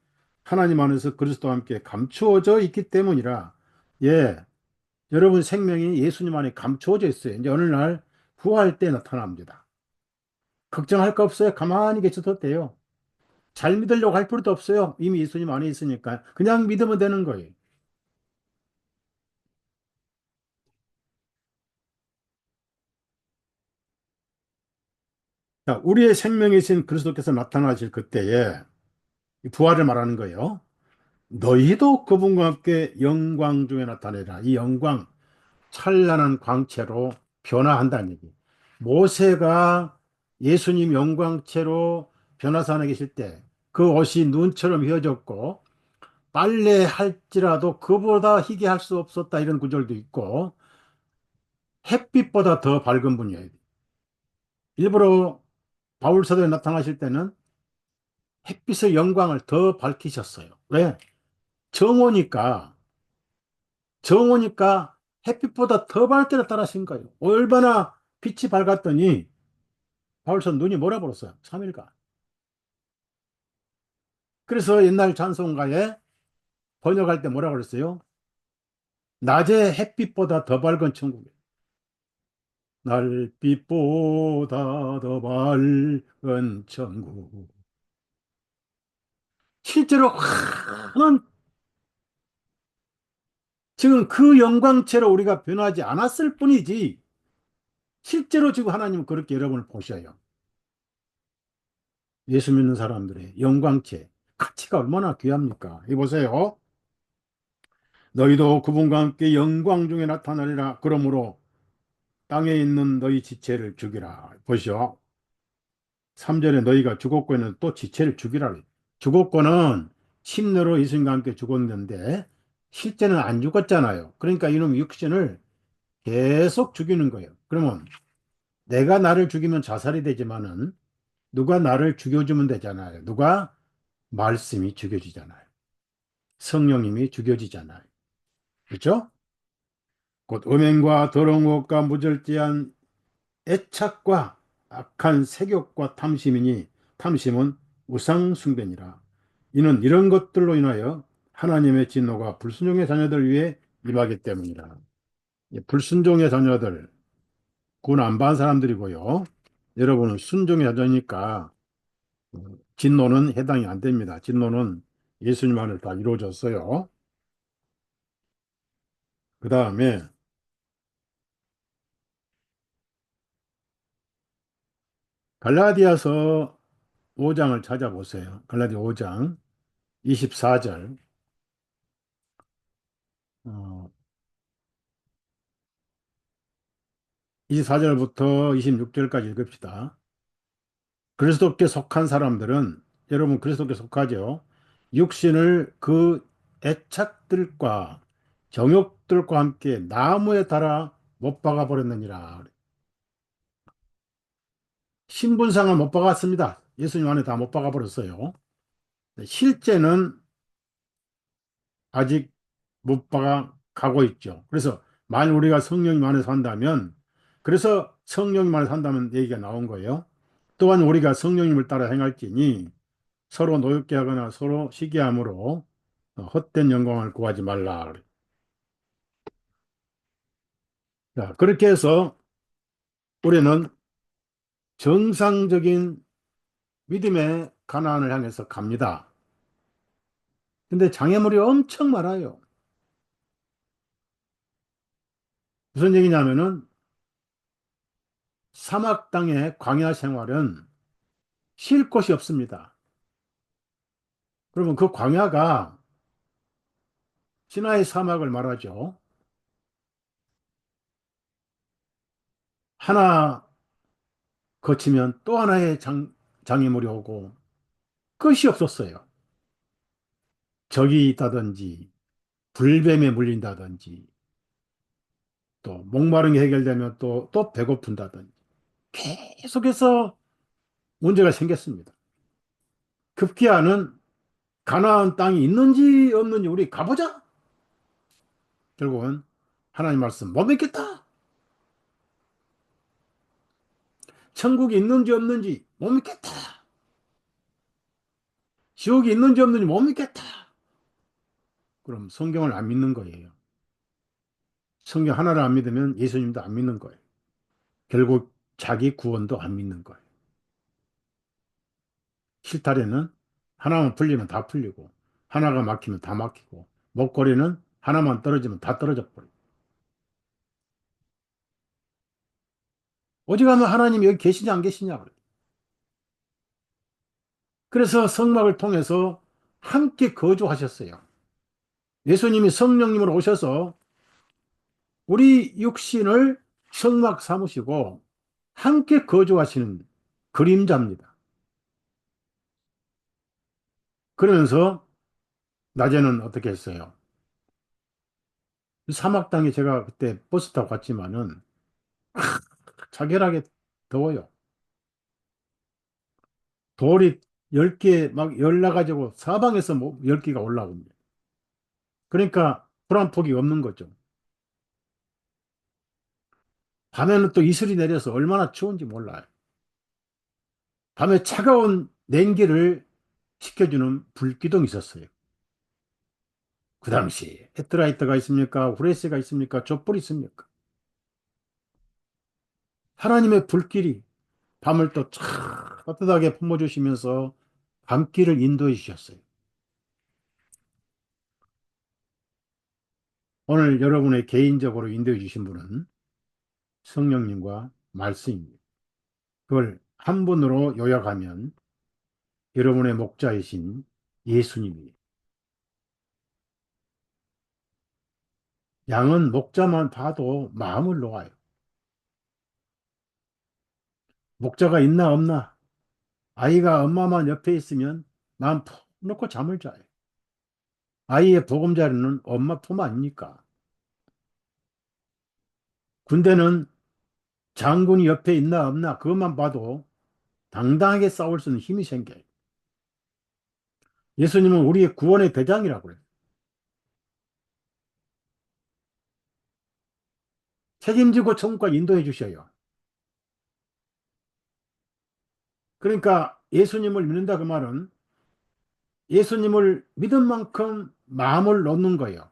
하나님 안에서 그리스도와 함께 감추어져 있기 때문이라. 예, 여러분 생명이 예수님 안에 감추어져 있어요. 이제 어느 날 부활 때 나타납니다. 걱정할 거 없어요. 가만히 계셔도 돼요. 잘 믿으려고 할 필요도 없어요. 이미 예수님 안에 있으니까. 그냥 믿으면 되는 거예요. 자, 우리의 생명이신 그리스도께서 나타나실 그때에 이 부활을 말하는 거예요. 너희도 그분과 함께 영광 중에 나타내라. 이 영광, 찬란한 광채로 변화한다는 얘기. 모세가 예수님 영광채로 변화산에 계실 때 그 옷이 눈처럼 휘어졌고 빨래할지라도 그보다 희게 할 수 없었다 이런 구절도 있고 햇빛보다 더 밝은 분이에요. 일부러 바울 사도에 나타나실 때는 햇빛의 영광을 더 밝히셨어요. 왜? 정오니까 정오니까 햇빛보다 더 밝게 나타나신 거예요. 얼마나 빛이 밝았더니 바울선 눈이 몰아버렸어요. 3일간. 그래서 옛날 찬송가에 번역할 때 뭐라 그랬어요? 낮에 햇빛보다 더 밝은 천국이에요. 날빛보다 더 밝은 천국. 실제로 환한 지금 그 영광체로 우리가 변하지 않았을 뿐이지 실제로 지금 하나님은 그렇게 여러분을 보셔요. 예수 믿는 사람들의 영광체 가치가 얼마나 귀합니까? 이 보세요. 너희도 그분과 함께 영광 중에 나타나리라. 그러므로 땅에 있는 너희 지체를 죽이라. 보시오. 3절에 너희가 죽었고는 또 지체를 죽이라. 죽었고는 침례로 예수님과 함께 죽었는데 실제는 안 죽었잖아요. 그러니까 이놈 육신을 계속 죽이는 거예요. 그러면 내가 나를 죽이면 자살이 되지만은 누가 나를 죽여주면 되잖아요. 누가? 말씀이 죽여지잖아요. 성령님이 죽여지잖아요. 그렇죠? 곧 음행과 더러운 것과 무절제한 애착과 악한 색욕과 탐심이니 탐심은 우상 숭배니라. 이는 이런 것들로 인하여 하나님의 진노가 불순종의 자녀들 위에 임하기 때문이라. 불순종의 자녀들 구원 안 받은 사람들이고요. 여러분은 순종의 자녀니까 진노는 해당이 안 됩니다. 진노는 예수님 안에 다 이루어졌어요. 그 다음에 갈라디아서 5장을 찾아보세요. 갈라디아 5장 24절. 24절부터 26절까지 읽읍시다. 그리스도께 속한 사람들은 여러분 그리스도께 속하죠. 육신을 그 애착들과 정욕들과 함께 나무에 달아 못 박아 버렸느니라. 신분상은 못 박았습니다. 예수님 안에 다 못 박아 버렸어요. 실제는 아직 못 박아 가고 있죠. 그래서 만일 우리가 성령님 안에 산다면 그래서 성령님 안에 산다면 얘기가 나온 거예요. 또한 우리가 성령님을 따라 행할지니 서로 노엽게 하거나 서로 시기함으로 헛된 영광을 구하지 말라. 자, 그렇게 해서 우리는 정상적인 믿음의 가나안을 향해서 갑니다. 근데 장애물이 엄청 많아요. 무슨 얘기냐면은 사막 땅의 광야 생활은 쉴 곳이 없습니다. 그러면 그 광야가 시나이 사막을 말하죠. 하나 거치면 또 하나의 장애물이 오고 끝이 없었어요. 적이 있다든지 불뱀에 물린다든지 또 목마름이 해결되면 또 배고픈다든지 계속해서 문제가 생겼습니다. 급기야는 가나안 땅이 있는지 없는지 우리 가보자. 결국은 하나님 말씀 못 믿겠다. 천국이 있는지 없는지 못 믿겠다. 지옥이 있는지 없는지 못 믿겠다. 그럼 성경을 안 믿는 거예요. 성경 하나를 안 믿으면 예수님도 안 믿는 거예요. 결국 자기 구원도 안 믿는 거예요. 실타래는 하나만 풀리면 다 풀리고 하나가 막히면 다 막히고 목걸이는 하나만 떨어지면 다 떨어져 버려요. 오직하면 하나님이 여기 계시냐 안 계시냐 그래요. 그래서 성막을 통해서 함께 거주하셨어요. 예수님이 성령님으로 오셔서 우리 육신을 성막 삼으시고 함께 거주하시는 그림자입니다. 그러면서 낮에는 어떻게 했어요? 사막 땅에 제가 그때 버스 타고 갔지만은 자결하게 더워요. 돌이 10개 막 열나가지고 사방에서 뭐 10개가 올라옵니다. 그러니까 불 한 폭이 없는 거죠. 밤에는 또 이슬이 내려서 얼마나 추운지 몰라요. 밤에 차가운 냉기를 식혀주는 불기둥이 있었어요. 그 당시 헤드라이트가 있습니까? 후레쉬가 있습니까? 촛불이 있습니까? 하나님의 불길이 밤을 또 촤 따뜻하게 품어주시면서 밤길을 인도해 주셨어요. 오늘 여러분의 개인적으로 인도해 주신 분은 성령님과 말씀입니다. 그걸 한 분으로 요약하면 여러분의 목자이신 예수님이에요. 양은 목자만 봐도 마음을 놓아요. 목자가 있나 없나? 아이가 엄마만 옆에 있으면 마음 푹 놓고 잠을 자요. 아이의 보금자리는 엄마 품 아닙니까? 군대는 장군이 옆에 있나 없나 그것만 봐도 당당하게 싸울 수 있는 힘이 생겨요. 예수님은 우리의 구원의 대장이라고 그래요. 책임지고 천국까지 인도해 주셔요. 그러니까 예수님을 믿는다 그 말은 예수님을 믿은 만큼 마음을 놓는 거예요.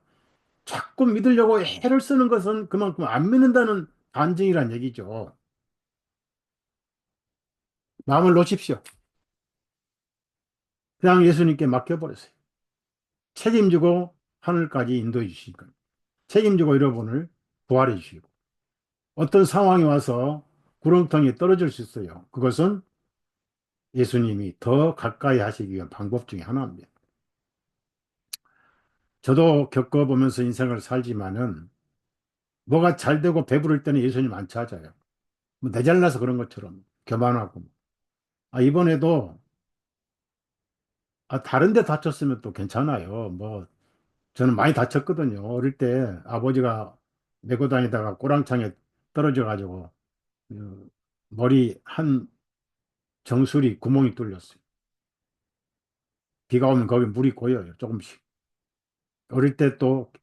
자꾸 믿으려고 애를 쓰는 것은 그만큼 안 믿는다는 반증이란 얘기죠. 마음을 놓으십시오. 그냥 예수님께 맡겨버렸어요. 책임지고 하늘까지 인도해 주시니까. 책임지고 여러분을 부활해 주시고. 어떤 상황이 와서 구렁텅이에 떨어질 수 있어요. 그것은 예수님이 더 가까이 하시기 위한 방법 중에 하나입니다. 저도 겪어보면서 인생을 살지만은 뭐가 잘 되고 배부를 때는 예수님 안 찾아요. 뭐내 잘나서 그런 것처럼 교만하고. 이번에도 다른 데 다쳤으면 또 괜찮아요. 뭐 저는 많이 다쳤거든요. 어릴 때 아버지가 메고 다니다가 꼬랑창에 떨어져 가지고 머리 한 정수리 구멍이 뚫렸어요. 비가 오면 거기 물이 고여요. 조금씩. 어릴 때 또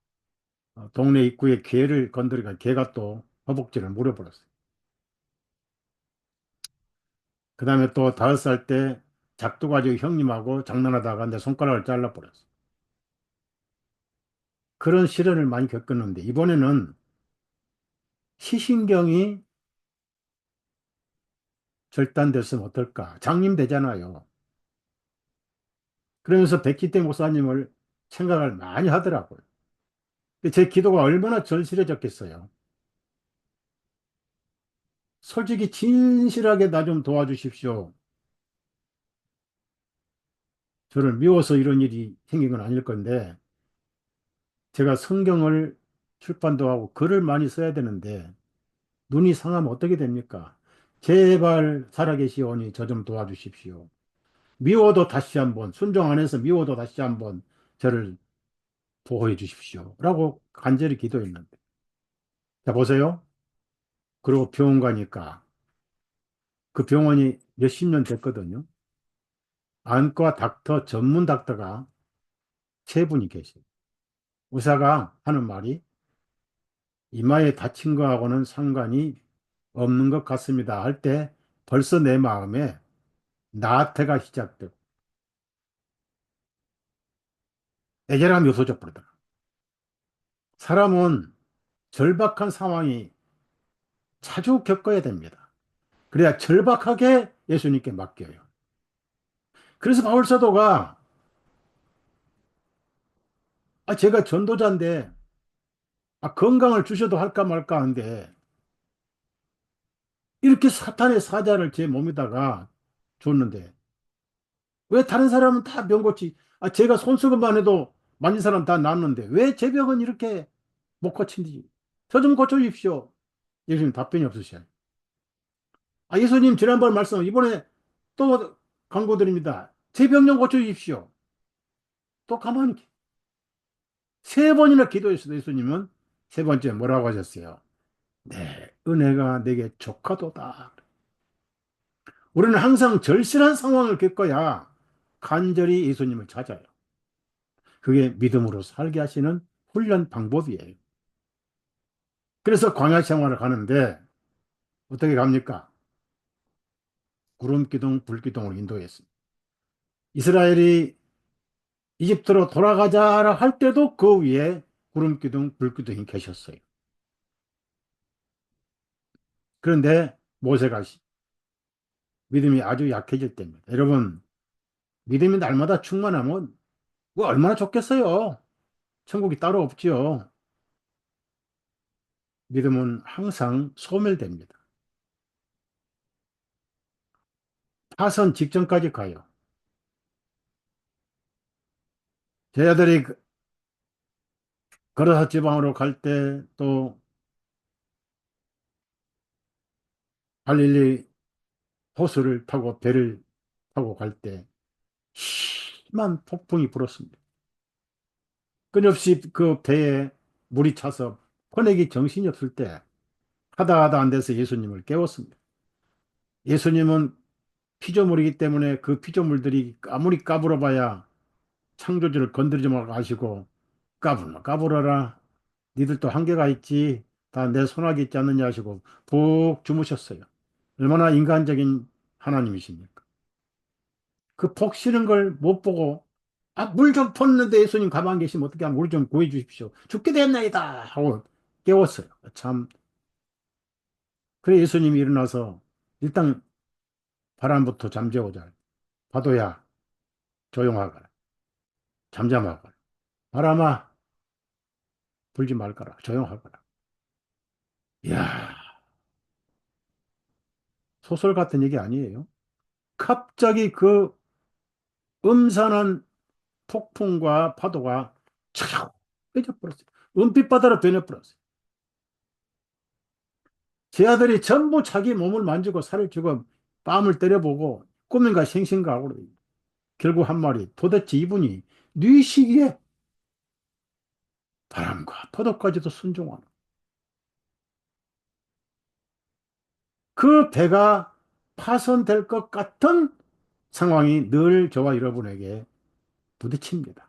동네 입구에 개를 건드리니까 개가 또 허벅지를 물어버렸어요. 그 다음에 또 5살 때 작두 가지고 형님하고 장난하다가 내 손가락을 잘라버렸어요. 그런 시련을 많이 겪었는데 이번에는 시신경이 절단됐으면 어떨까? 장님 되잖아요. 그러면서 백기태 목사님을 생각을 많이 하더라고요. 근데 제 기도가 얼마나 절실해졌겠어요. 솔직히 진실하게 나 좀 도와주십시오. 저를 미워서 이런 일이 생긴 건 아닐 건데 제가 성경을 출판도 하고 글을 많이 써야 되는데 눈이 상하면 어떻게 됩니까? 제발 살아계시오니 저 좀 도와주십시오. 미워도 다시 한번 순종 안 해서 미워도 다시 한번 저를 보호해 주십시오. 라고 간절히 기도했는데 자 보세요. 그리고 병원 가니까 그 병원이 몇십 년 됐거든요. 안과 닥터 전문 닥터가 세 분이 계세요. 의사가 하는 말이 이마에 다친 거하고는 상관이 없는 것 같습니다. 할 때 벌써 내 마음에 나태가 시작되고 애절함이 없어져 버리더라. 사람은 절박한 상황이 자주 겪어야 됩니다. 그래야 절박하게 예수님께 맡겨요. 그래서 바울 사도가 제가 전도자인데 건강을 주셔도 할까 말까 하는데 이렇게 사탄의 사자를 제 몸에다가 줬는데 왜 다른 사람은 다 병 고치 제가 손수건만 해도 만진 사람 다 낫는데 왜 제 병은 이렇게 못 고친지 저 좀 고쳐주십시오. 예수님 답변이 없으셔요. 예수님 지난번 말씀 이번에 또 강구드립니다. 제 병 좀 고쳐주십시오. 또 가만히 세 번이나 기도했어요. 예수님은 세 번째 뭐라고 하셨어요? 네, 은혜가 내게 족하도다. 우리는 항상 절실한 상황을 겪어야 간절히 예수님을 찾아요. 그게 믿음으로 살게 하시는 훈련 방법이에요. 그래서 광야 생활을 가는데 어떻게 갑니까? 구름 기둥, 불 기둥으로 인도했습니다. 이스라엘이 이집트로 돌아가자 할 때도 그 위에 구름 기둥, 불 기둥이 계셨어요. 그런데 모세가 믿음이 아주 약해질 때입니다. 여러분, 믿음이 날마다 충만하면 뭐 얼마나 좋겠어요. 천국이 따로 없지요. 믿음은 항상 소멸됩니다. 파선 직전까지 가요. 제 아들이 걸어서 지방으로 갈 때 또 갈릴리 호수를 타고 배를 타고 갈 때 심한 폭풍이 불었습니다. 끊임없이 그 배에 물이 차서 퍼내기 정신이 없을 때 하다 하다 안 돼서 예수님을 깨웠습니다. 예수님은 피조물이기 때문에 그 피조물들이 아무리 까불어봐야 창조주를 건드리지 말고 하시고 까불나 까불어라. 니들도 한계가 있지. 다 내 손아귀 있지 않느냐 하시고 푹 주무셨어요. 얼마나 인간적인 하나님이십니까? 그 폭 쉬는 걸 못 보고 물 좀 폈는데 예수님 가만 계시면 어떻게 물 좀 구해 주십시오. 죽게 됐나이다 하고 깨웠어요. 참. 그래 예수님이 일어나서 일단 바람부터 잠재우자. 파도야, 조용하거라. 잠잠하거라. 바람아, 불지 말거라. 조용하거라. 이야, 소설 같은 얘기 아니에요? 갑자기 그 음산한 폭풍과 파도가 촥 빼져버렸어요. 은빛바다로 변해버렸어요. 제 아들이 전부 자기 몸을 만지고 살을 찌고 뺨을 때려보고 꿈인가 생신가 하고 그래요. 결국 한 말이 도대체 이분이 네 시기에 바람과 파도까지도 순종하는 그 배가 파손될 것 같은 상황이 늘 저와 여러분에게 부딪힙니다.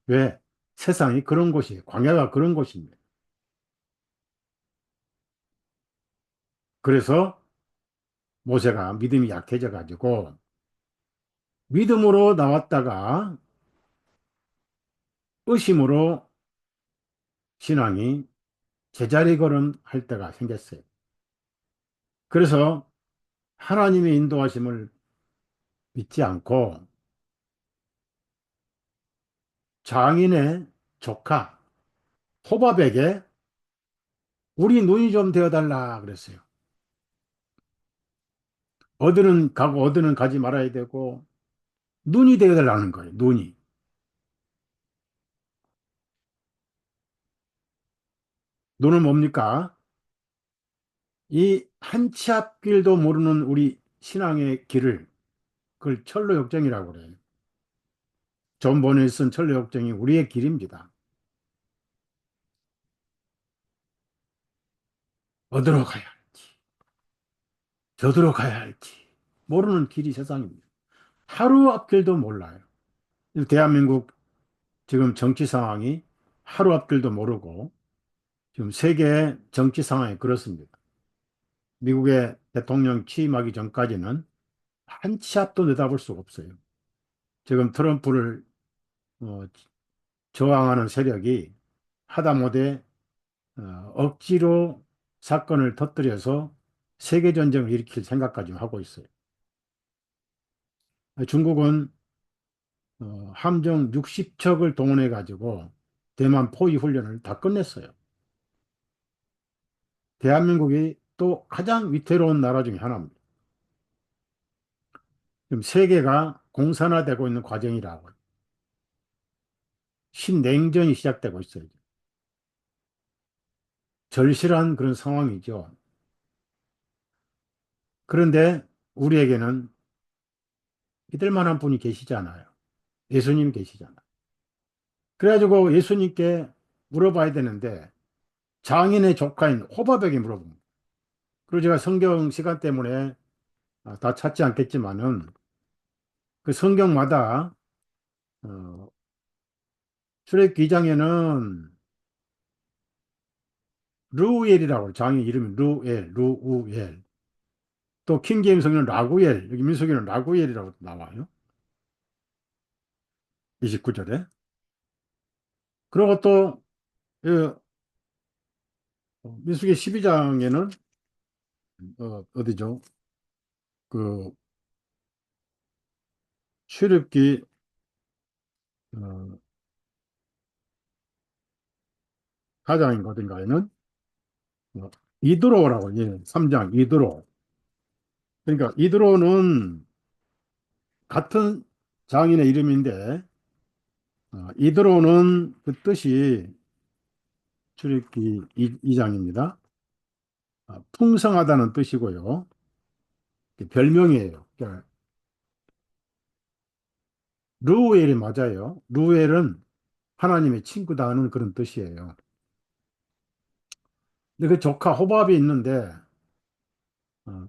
왜? 세상이 그런 곳이에요. 광야가 그런 곳입니다. 그래서 모세가 믿음이 약해져 가지고 믿음으로 나왔다가 의심으로 신앙이 제자리 걸음 할 때가 생겼어요. 그래서 하나님의 인도하심을 믿지 않고 장인의 조카 호밥에게 우리 눈이 좀 되어달라 그랬어요. 어디는 가고 어디는 가지 말아야 되고 눈이 되어달라는 거예요. 눈이. 눈은 뭡니까? 이 한 치 앞길도 모르는 우리 신앙의 길을 그걸 철로역정이라고 그래요. 존 번에 쓴 철로역정이 우리의 길입니다. 어디로 가야 할지, 저디로 가야 할지 모르는 길이 세상입니다. 하루 앞길도 몰라요. 대한민국 지금 정치 상황이 하루 앞길도 모르고 지금 세계 정치 상황이 그렇습니다. 미국의 대통령 취임하기 전까지는 한 치 앞도 내다볼 수가 없어요. 지금 트럼프를 어, 저항하는 세력이 하다못해 억지로 사건을 터뜨려서 세계전쟁을 일으킬 생각까지 하고 있어요. 중국은 함정 60척을 동원해 가지고 대만 포위 훈련을 다 끝냈어요. 대한민국이 또 가장 위태로운 나라 중에 하나입니다. 지금 세계가 공산화되고 있는 과정이라고 신냉전이 시작되고 있어요. 절실한 그런 상황이죠. 그런데 우리에게는 믿을 만한 분이 계시잖아요. 예수님이 계시잖아요. 그래가지고 예수님께 물어봐야 되는데 장인의 조카인 호밥에게 물어봅니다. 그리고 제가 성경 시간 때문에 다 찾지 않겠지만은 그 성경마다 어, 출애굽기 2장에는 루엘이라고 장인 이름이 루엘, 루우엘. 또 킹제임스 성경은 라구엘, 여기 민수기는 라구엘이라고 나와요. 29절에. 그리고 또 민수기 12장에는 어디죠? 그 출애굽기 어, 4장인가 어딘가에는 어, 이드로라고 예, 3장 이드로. 그러니까 이드로는 같은 장인의 이름인데 이드로는 그 뜻이 출애굽기 2장입니다. 풍성하다는 뜻이고요. 별명이에요. 그러니까 루엘이 맞아요. 루엘은 하나님의 친구다 하는 그런 뜻이에요. 근데 그 조카 호밥이 있는데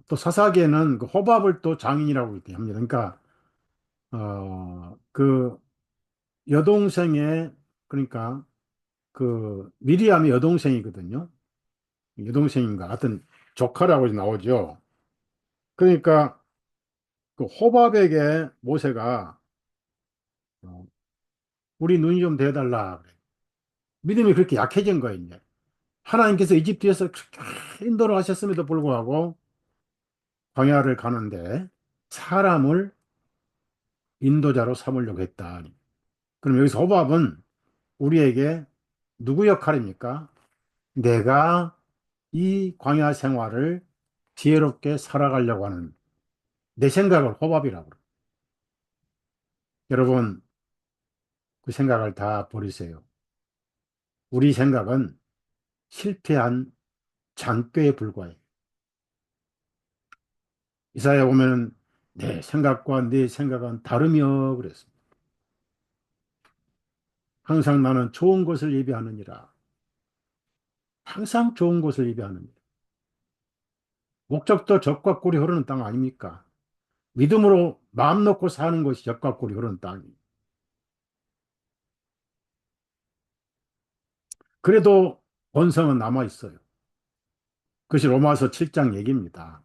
또 사사기에는 그 호밥을 또 장인이라고 이렇게 합니다. 그러니까 그 여동생의 그러니까 그 미리암의 여동생이거든요. 여동생인가 하여튼 조카라고 나오죠. 그러니까 그 호밥에게 모세가 어, 우리 눈이 좀 대달라 그래. 믿음이 그렇게 약해진 거예요, 이제. 하나님께서 이집트에서 그렇게 인도를 하셨음에도 불구하고 광야를 가는데 사람을 인도자로 삼으려고 했다. 그럼 여기서 호밥은 우리에게 누구 역할입니까? 내가 이 광야 생활을 지혜롭게 살아가려고 하는 내 생각을 호밥이라고 그래요. 여러분, 그 생각을 다 버리세요. 우리 생각은 실패한 잔꾀에 불과해요. 이사야 보면은 내 생각과 네 생각은 다르며 그랬습니다. 항상 나는 좋은 것을 예비하느니라. 항상 좋은 것을 예비하느니라. 목적도 적과 꿀이 흐르는 땅 아닙니까? 믿음으로 마음 놓고 사는 것이 적과 꿀이 흐르는 땅이에요. 그래도 본성은 남아 있어요. 그것이 로마서 7장 얘기입니다.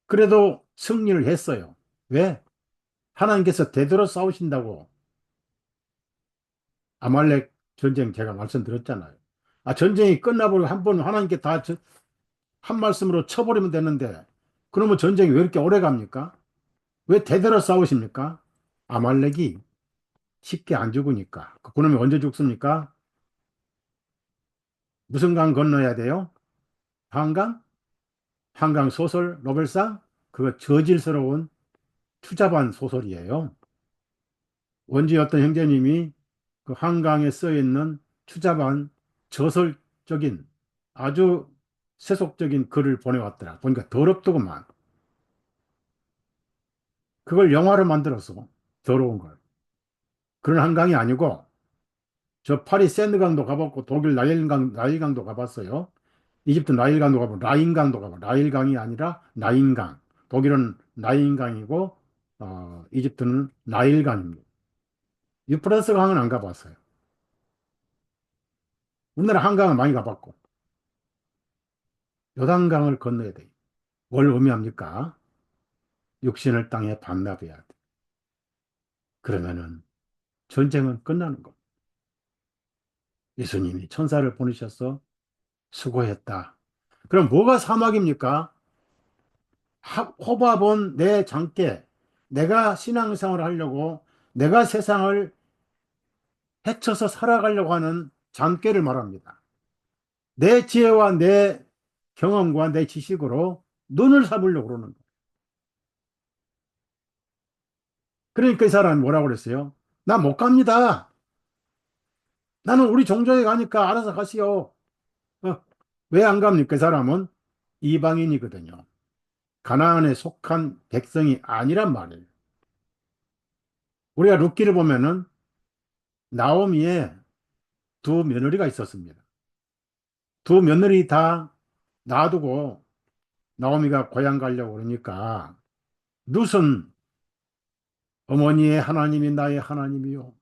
그래도 승리를 했어요. 왜? 하나님께서 되도록 싸우신다고 아말렉 전쟁 제가 말씀드렸잖아요. 아, 전쟁이 끝나버리고 한 번 하나님께 다 한 말씀으로 쳐버리면 되는데 그러면 전쟁이 왜 이렇게 오래 갑니까? 왜 대대로 싸우십니까? 아말렉이 쉽게 안 죽으니까. 그놈이 언제 죽습니까? 무슨 강 건너야 돼요? 한강? 한강 소설 노벨상? 그거 저질스러운 추잡한 소설이에요. 원지 어떤 형제님이 그 한강에 써 있는 추잡한 저설적인 아주 세속적인 글을 보내왔더라. 보니까 더럽더구만. 그걸 영화로 만들었어. 더러운 걸. 그런 한강이 아니고 저 파리 세느강도 가봤고 독일 나일강도 가봤어요. 이집트 나일강도 가보고 라인강도 가보고 라일강이 아니라 나인강. 독일은 나인강이고 이집트는 나일강입니다. 유프라스 강은 안 가봤어요. 우리나라 한강은 많이 가봤고 요단강을 건너야 돼요. 뭘 의미합니까? 육신을 땅에 반납해야 돼. 그러면은 전쟁은 끝나는 겁니다. 예수님이 천사를 보내셔서 수고했다. 그럼 뭐가 사막입니까? 호밥은 내 장께 내가 신앙생활을 하려고 내가 세상을 헤쳐서 살아가려고 하는 장께를 말합니다. 내 지혜와 내 경험과 내 지식으로 눈을 삼으려고 그러는 거예요. 그러니까 이 사람이 뭐라고 그랬어요? 나 못 갑니다. 나는 우리 종족에 가니까 알아서 가시오. 왜 안 갑니까? 그 사람은 이방인이거든요. 가나안에 속한 백성이 아니란 말이에요. 우리가 룻기를 보면은 나오미의 두 며느리가 있었습니다. 두 며느리 다 놔두고 나오미가 고향 가려고 그러니까 룻은 어머니의 하나님이 나의 하나님이요.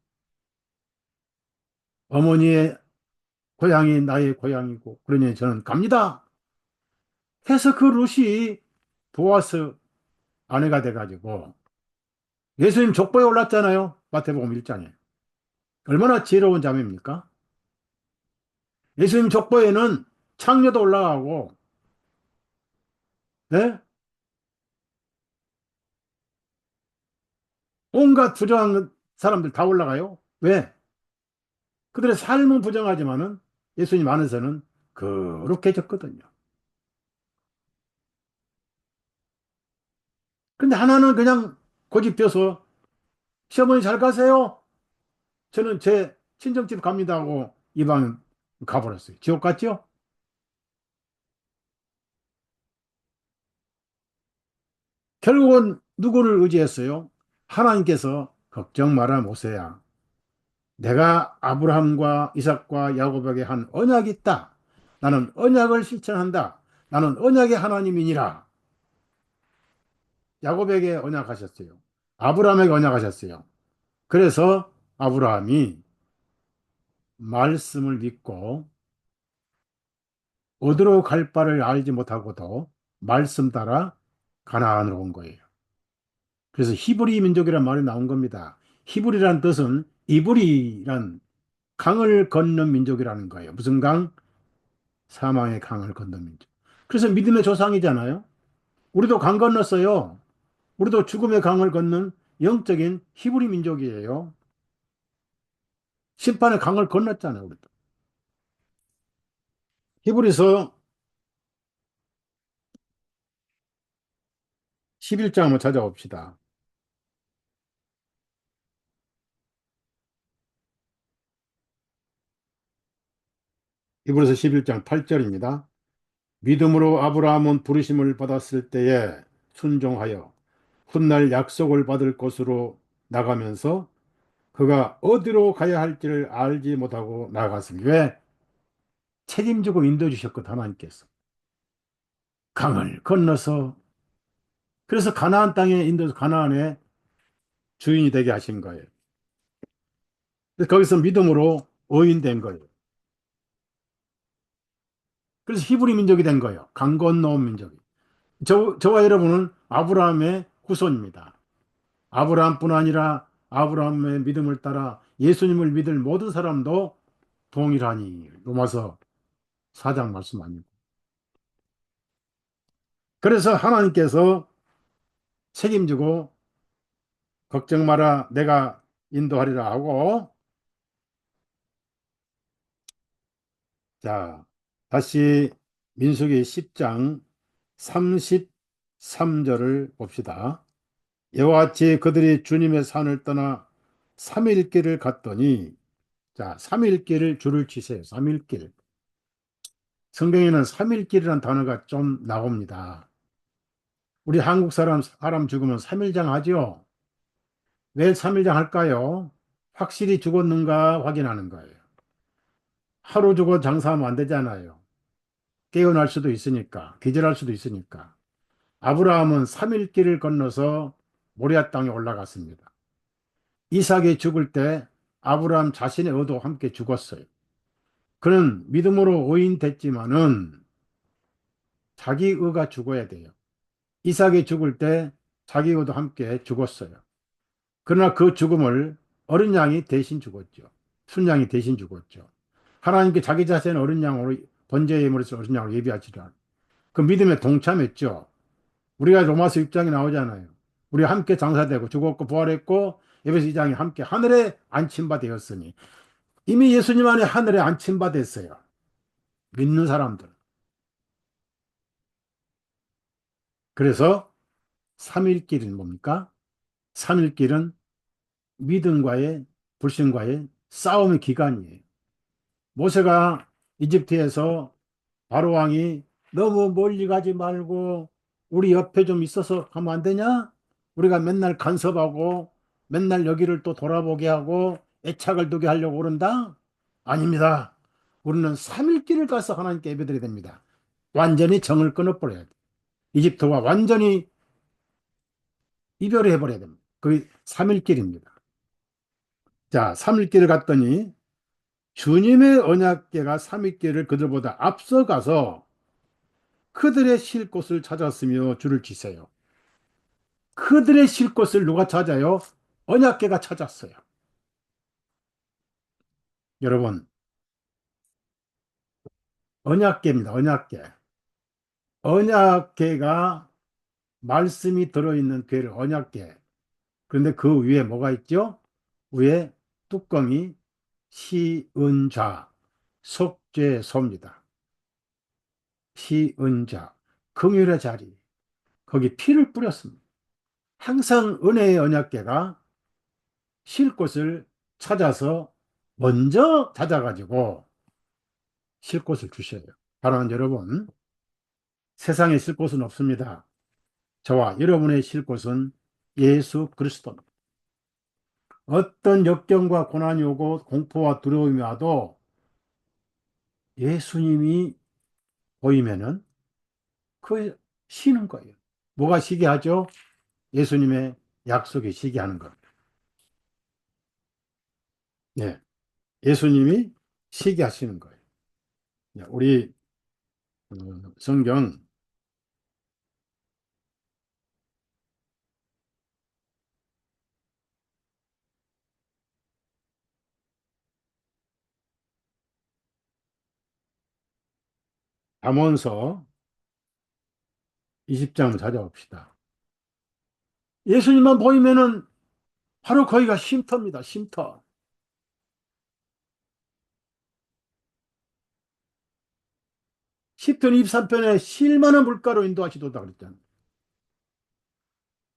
어머니의 고향이 나의 고향이고 그러니 저는 갑니다. 해서 그 룻이 보아스 아내가 돼가지고 예수님 족보에 올랐잖아요. 마태복음 1장에. 얼마나 지혜로운 자매입니까? 예수님 족보에는 창녀도 올라가고, 예? 온갖 부정한 사람들 다 올라가요. 왜? 그들의 삶은 부정하지만은 예수님 안에서는 거룩해졌거든요. 근데 하나는 그냥 고집펴서 시어머니 잘 가세요. 저는 제 친정집 갑니다 하고 이방 가버렸어요. 지옥 갔죠? 결국은 누구를 의지했어요? 하나님께서 걱정 마라 모세야. 내가 아브라함과 이삭과 야곱에게 한 언약이 있다. 나는 언약을 실천한다. 나는 언약의 하나님이니라. 야곱에게 언약하셨어요. 아브라함에게 언약하셨어요. 그래서 아브라함이 말씀을 믿고 어디로 갈 바를 알지 못하고도 말씀 따라 가나안으로 온 거예요. 그래서 히브리 민족이란 말이 나온 겁니다. 히브리란 뜻은 이브리란 강을 건넌 민족이라는 거예요. 무슨 강? 사망의 강을 건넌 민족. 그래서 믿음의 조상이잖아요. 우리도 강 건넜어요. 우리도 죽음의 강을 걷는 영적인 히브리 민족이에요. 심판의 강을 건넜잖아요, 우리도. 히브리서 11장 한번 찾아봅시다. 히브리서 11장 8절입니다. 믿음으로 아브라함은 부르심을 받았을 때에 순종하여 훗날 약속을 받을 곳으로 나가면서 그가 어디로 가야 할지를 알지 못하고 나아갔습니다. 왜? 책임지고 인도해 주셨거든, 하나님께서. 강을 건너서, 그래서 가나안 땅에 인도해서 가나안의 주인이 되게 하신 거예요. 그래서 거기서 믿음으로 의인된 거예요. 그래서 히브리 민족이 된 거예요. 강 건너온 민족이. 저와 여러분은 아브라함의 후손입니다. 아브라함뿐 아니라 아브라함의 믿음을 따라 예수님을 믿을 모든 사람도 동일하니. 로마서 4장 말씀 아니고. 그래서 하나님께서 책임지고 걱정 마라 내가 인도하리라 하고, 자, 다시 민수기 10장 33절을 봅시다. 이와 같이 그들이 주님의 산을 떠나 3일 길을 갔더니, 자, 3일 길을 줄을 치세요. 3일 길. 성경에는 3일 길이라는 단어가 좀 나옵니다. 우리 한국 사람 죽으면 3일장 하죠? 왜 3일장 할까요? 확실히 죽었는가 확인하는 거예요. 하루 죽어 장사하면 안 되잖아요. 깨어날 수도 있으니까, 기절할 수도 있으니까. 아브라함은 3일 길을 건너서 모리아 땅에 올라갔습니다. 이삭이 죽을 때 아브라함 자신의 의도 함께 죽었어요. 그는 믿음으로 오인됐지만은 자기 의가 죽어야 돼요. 이삭이 죽을 때 자기 의도 함께 죽었어요. 그러나 그 죽음을 어린 양이 대신 죽었죠. 순양이 대신 죽었죠. 하나님께 자기 자신을 어린 양으로 번제의 예물에서 어린 양으로 예비하시라. 그 믿음에 동참했죠. 우리가 로마서 6장에 나오잖아요. 우리 함께 장사되고 죽었고 부활했고 에베소 2장에 함께 하늘에 안침바 되었으니 이미 예수님 안에 하늘에 안침바 됐어요. 믿는 사람들. 그래서 3일길은 뭡니까? 3일길은 믿음과의 불신과의 싸움의 기간이에요. 모세가 이집트에서 바로 왕이 너무 멀리 가지 말고 우리 옆에 좀 있어서 가면 안 되냐? 우리가 맨날 간섭하고 맨날 여기를 또 돌아보게 하고 애착을 두게 하려고 그런다? 아닙니다. 우리는 3일 길을 가서 하나님께 예배드려야 됩니다. 완전히 정을 끊어버려야 돼. 이집트와 완전히 이별을 해버려야 됩니다. 그게 3일 길입니다. 자, 3일 길을 갔더니 주님의 언약궤가 3일 길을 그들보다 앞서가서 그들의 쉴 곳을 찾았으며 줄을 치세요. 그들의 쉴 곳을 누가 찾아요? 언약궤가 찾았어요. 여러분, 언약궤입니다. 언약궤. 언약궤가 말씀이 들어있는 궤를 언약궤. 그런데 그 위에 뭐가 있죠? 위에 뚜껑이 시은좌, 속죄소입니다. 시은좌, 긍휼의 자리. 거기 피를 뿌렸습니다. 항상 은혜의 언약궤가 쉴 곳을 찾아서 먼저 찾아가지고 쉴 곳을 주셔요. 사랑하는 여러분, 세상에 쉴 곳은 없습니다. 저와 여러분의 쉴 곳은 예수 그리스도입니다. 어떤 역경과 고난이 오고 공포와 두려움이 와도 예수님이 보이면은 그 쉬는 거예요. 뭐가 쉬게 하죠? 예수님의 약속이 쉬게 하는 겁니다. 네, 예수님이 쉬게 하시는 거예요. 네, 우리 성경 잠언서 20장 찾아봅시다. 예수님만 보이면은 바로 거기가 쉼터입니다. 쉼터. 시편 23편에 쉴 만한 물가로 인도하시도다 그랬잖아요.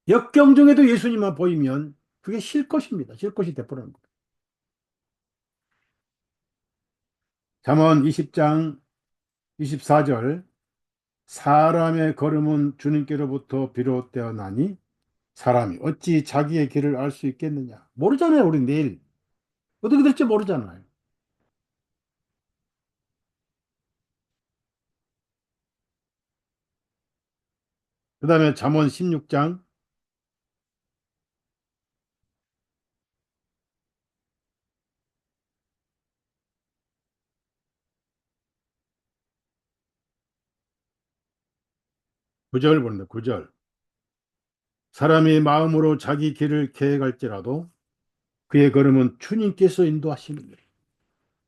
역경 중에도 예수님만 보이면 그게 쉴 것입니다. 쉴 것이 돼버리는 거예요. 잠언 20장 24절 사람의 걸음은 주님께로부터 비롯되어 나니 사람이 어찌 자기의 길을 알 수 있겠느냐. 모르잖아요. 우리 내일 어떻게 될지 모르잖아요. 그 다음에 잠언 16장 9절 보는데 9절 사람이 마음으로 자기 길을 계획할지라도 그의 걸음은 주님께서 인도하시느니라.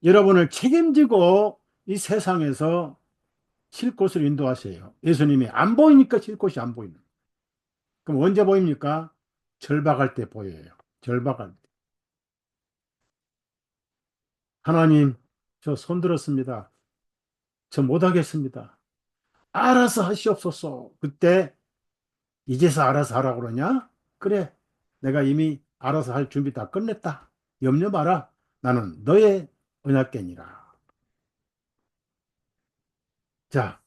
여러분을 책임지고 이 세상에서 쉴 곳을 인도하세요. 예수님이 안 보이니까 쉴 곳이 안 보이는. 그럼 언제 보입니까? 절박할 때 보여요. 절박할 때. 하나님, 저 손들었습니다. 저 못하겠습니다. 알아서 하시옵소서. 그때 이제서 알아서 하라고 그러냐? 그래. 내가 이미 알아서 할 준비 다 끝냈다. 염려 마라. 나는 너의 언약궤니라. 자,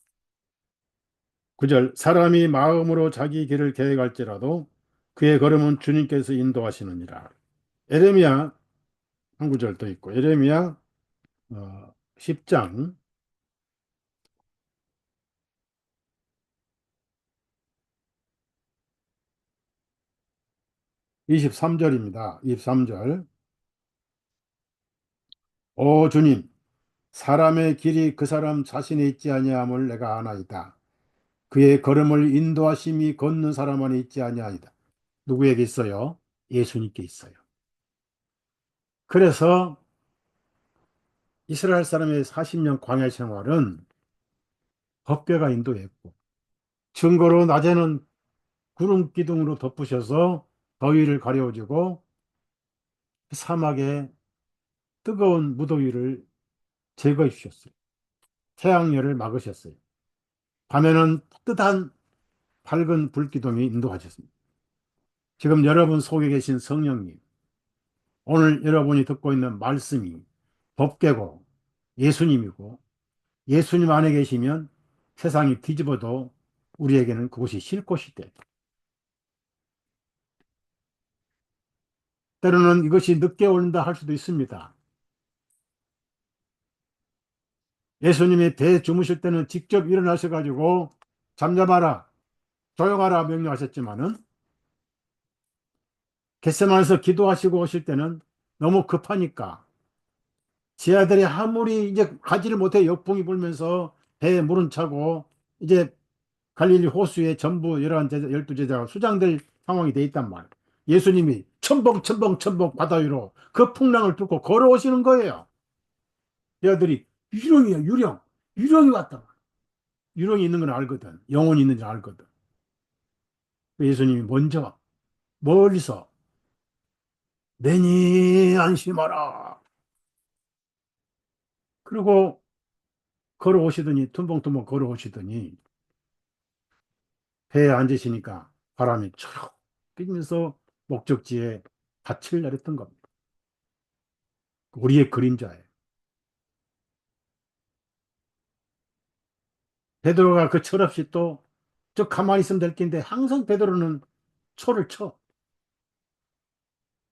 9절 사람이 마음으로 자기 길을 계획할지라도 그의 걸음은 주님께서 인도하시느니라. 에레미야 한 구절 더 있고 에레미야 10장 23절입니다. 23절 오 주님 사람의 길이 그 사람 자신에 있지 아니함을 내가 아나이다. 그의 걸음을 인도하심이 걷는 사람 안에 있지 아니하이다. 누구에게 있어요? 예수님께 있어요. 그래서 이스라엘 사람의 40년 광야 생활은 법궤가 인도했고 증거로 낮에는 구름 기둥으로 덮으셔서 더위를 가려주고 사막에 뜨거운 무더위를 제거해 주셨어요. 태양열을 막으셨어요. 밤에는 뜨뜻한 밝은 불기둥이 인도하셨습니다. 지금 여러분 속에 계신 성령님, 오늘 여러분이 듣고 있는 말씀이 법궤고 예수님이고 예수님 안에 계시면 세상이 뒤집어도 우리에게는 그곳이 쉴 곳이 돼. 때로는 이것이 늦게 온다 할 수도 있습니다. 예수님이 배 주무실 때는 직접 일어나셔가지고 잠잠하라, 조용하라 명령하셨지만은 겟세마네에서 기도하시고 오실 때는 너무 급하니까 제 아들이 아무리 이제 가지를 못해 역풍이 불면서 배에 물은 차고 이제 갈릴리 호수에 전부 12제자가 수장될 상황이 돼 있단 말이에요. 예수님이 첨벙 바다 위로 그 풍랑을 뚫고 걸어오시는 거예요. 제 아들이 유령이야 유령. 유령이 왔다. 유령이 있는 건 알거든. 영혼이 있는 줄 알거든. 예수님이 먼저 멀리서 내니 안심하라. 그리고 걸어오시더니 tum벙tum벙 걸어오시더니 배에 앉으시니까 바람이 촥 뛰면서 목적지에 닻을 내렸던 겁니다. 우리의 그림자예요. 베드로가 그 철없이 또 저 가만히 있으면 될 텐데 항상 베드로는 초를 쳐.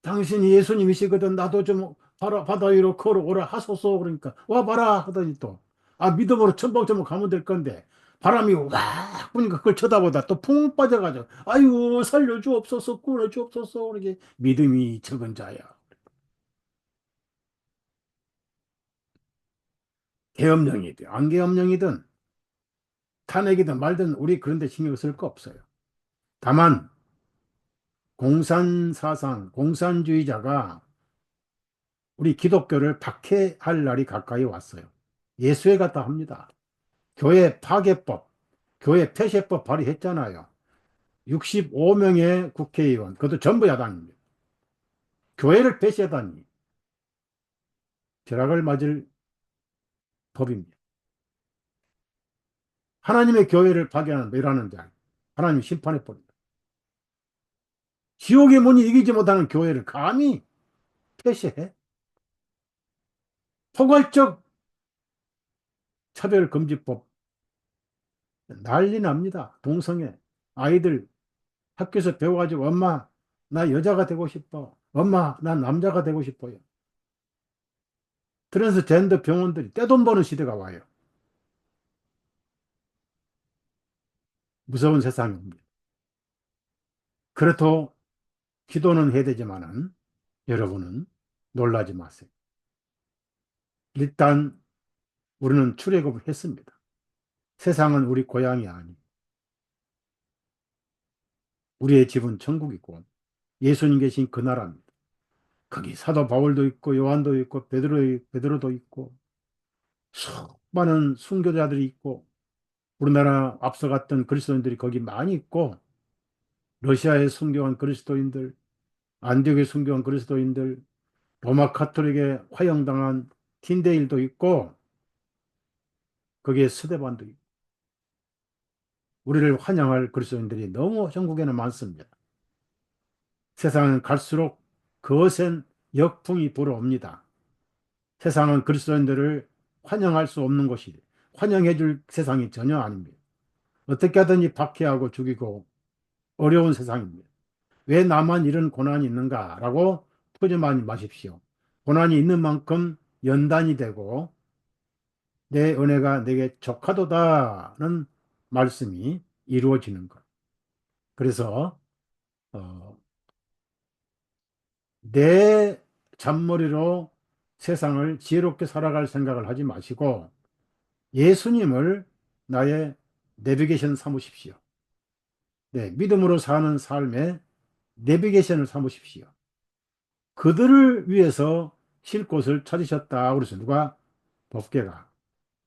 당신이 예수님이시거든 나도 좀 바다 위로 걸어오라 하소서 그러니까 와봐라 하더니 또 아 믿음으로 첨벙첨벙 가면 될 건데 바람이 와 부니까 그걸 쳐다보다 또 푹 빠져가지고 아이고 살려주옵소서 구원해주옵소서 그렇게 믿음이 적은 자야. 계엄령이든 안 계엄령이든 탄핵이든 말든 우리 그런 데 신경 쓸 거 없어요. 다만 공산사상 공산주의자가 우리 기독교를 박해할 날이 가까이 왔어요. 예수에 갔다 합니다. 교회 파괴법, 교회 폐쇄법 발의했잖아요. 65명의 국회의원, 그것도 전부 야당입니다. 교회를 폐쇄하다니 벼락을 맞을 법입니다. 하나님의 교회를 파괴하는 멸하는 자, 하나님 심판해 버립니다. 지옥의 문이 이기지 못하는 교회를 감히 폐쇄해? 포괄적 차별금지법 난리 납니다. 동성애 아이들 학교에서 배워가지고 엄마 나 여자가 되고 싶어. 엄마 나 남자가 되고 싶어요. 트랜스젠더 병원들이 떼돈 버는 시대가 와요. 무서운 세상입니다. 그래도 기도는 해야 되지만은 여러분은 놀라지 마세요. 일단 우리는 출애굽을 했습니다. 세상은 우리 고향이 아니. 우리의 집은 천국이고 예수님 계신 그 나라입니다. 거기 사도 바울도 있고 요한도 있고 베드로도 있고 수많은 순교자들이 있고 우리나라 앞서갔던 그리스도인들이 거기 많이 있고 러시아에 순교한 그리스도인들, 안디옥에 순교한 그리스도인들, 로마 카톨릭에 화형당한 틴데일도 있고 거기에 스데반도 있고 우리를 환영할 그리스도인들이 너무 전국에는 많습니다. 세상은 갈수록 거센 역풍이 불어옵니다. 세상은 그리스도인들을 환영할 수 없는 곳이 환영해 줄 세상이 전혀 아닙니다. 어떻게 하든지 박해하고 죽이고 어려운 세상입니다. 왜 나만 이런 고난이 있는가라고 토지만 마십시오. 고난이 있는 만큼 연단이 되고 내 은혜가 내게 족하도다는 말씀이 이루어지는 것. 그래서 어, 내 잔머리로 세상을 지혜롭게 살아갈 생각을 하지 마시고 예수님을 나의 내비게이션 삼으십시오. 네, 믿음으로 사는 삶의 내비게이션을 삼으십시오. 그들을 위해서 쉴 곳을 찾으셨다. 그래서 누가? 법궤가.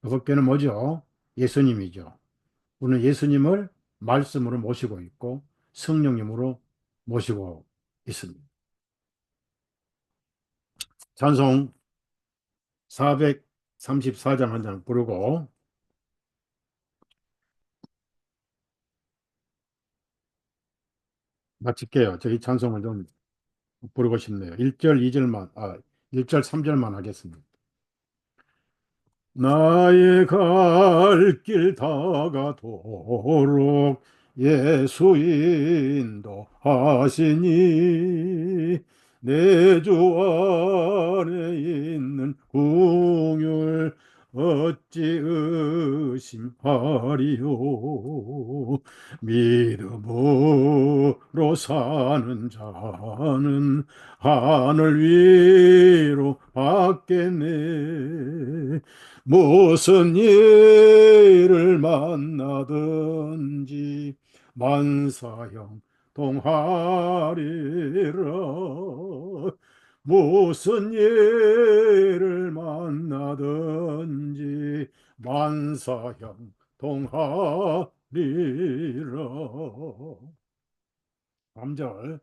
그 법궤는 뭐죠? 예수님이죠. 우리는 예수님을 말씀으로 모시고 있고 성령님으로 모시고 있습니다. 찬송 434장 한 장 부르고 마칠게요. 저희 찬송을 좀 부르고 싶네요. 1절, 2절만, 1절, 3절만 하겠습니다. 나의 갈 길 다가도록 예수 인도하시니 내 주 안에 있는 궁율 어찌 의심하리요. 믿음으로 사는 자는 하늘 위로 받겠네. 무슨 일을 만나든지 만사형 동하리라. 무슨 일을 만나든지 만사형 동하리라. 3절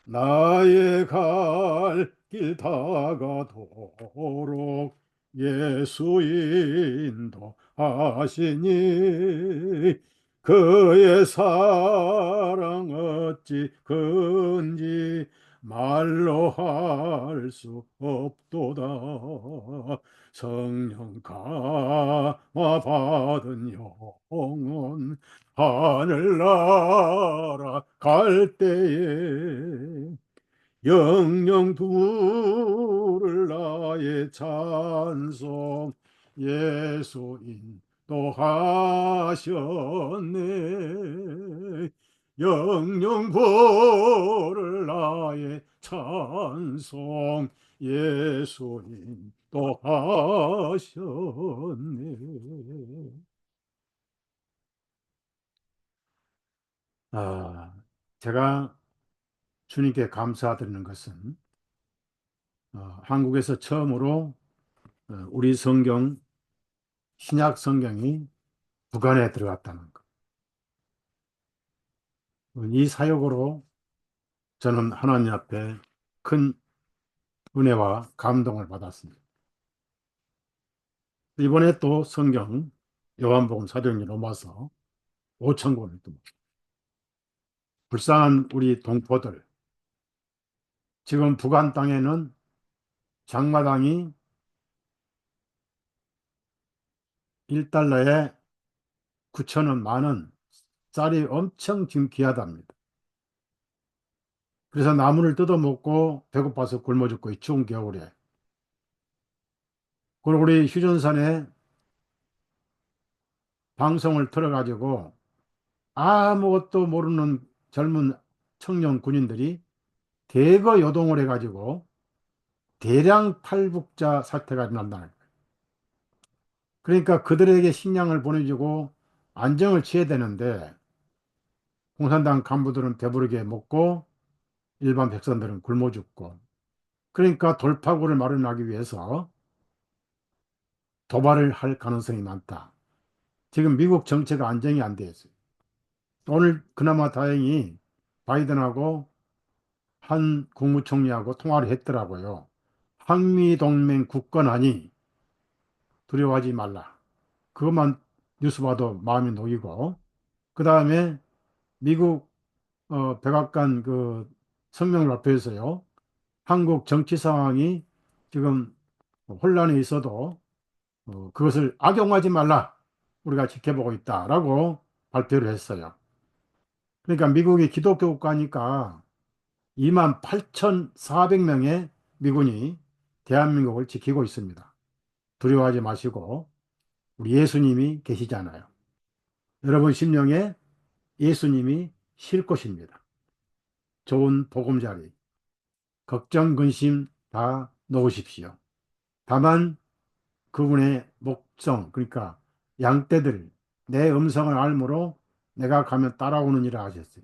나의 갈 길 다가도록 예수 인도하시니 그의 사랑 어찌 큰지 말로 할 수 없도다. 성령 감화 받은 영혼 하늘나라 갈 때에 영영 부를 나의 찬송 예수 인도하셨네. 영영 부를 나의 찬송 예수 인도하셨네. 아, 제가 주님께 감사드리는 것은 한국에서 처음으로 우리 성경, 신약 성경이 북한에 들어갔다는 것. 이 사역으로 저는 하나님 앞에 큰 은혜와 감동을 받았습니다. 이번에 또 성경 요한복음 사도행전 로마서 5천 권을 또 불쌍한 우리 동포들, 지금 북한 땅에는 장마당이 1달러에 9천 원, 만 원, 쌀이 엄청 지금 귀하답니다. 그래서 나무를 뜯어먹고 배고파서 굶어 죽고 이 추운 겨울에. 그리고 우리 휴전선에 방송을 틀어가지고 아무것도 모르는 젊은 청년 군인들이 대거 요동을 해가지고 대량 탈북자 사태가 난다는 거예요. 그러니까 그들에게 식량을 보내주고 안정을 취해야 되는데 공산당 간부들은 배부르게 먹고 일반 백성들은 굶어 죽고, 그러니까 돌파구를 마련하기 위해서 도발을 할 가능성이 많다. 지금 미국 정체가 안정이 안 돼 있어요. 오늘 그나마 다행히 바이든하고 한 국무총리하고 통화를 했더라고요. 한미동맹 굳건하니 두려워하지 말라. 그것만 뉴스 봐도 마음이 놓이고, 그 다음에 미국 백악관 그 성명을 발표해서요. 한국 정치 상황이 지금 혼란에 있어도 그것을 악용하지 말라. 우리가 지켜보고 있다라고 발표를 했어요. 그러니까 미국이 기독교 국가니까 2만 8,400명의 미군이 대한민국을 지키고 있습니다. 두려워하지 마시고 우리 예수님이 계시잖아요. 여러분 심령에 예수님이 쉴 곳입니다. 좋은 보금자리, 걱정, 근심 다 놓으십시오. 다만 그분의 목성, 그러니까 양떼들, 내 음성을 알므로 내가 가면 따라오느니라 하셨어요.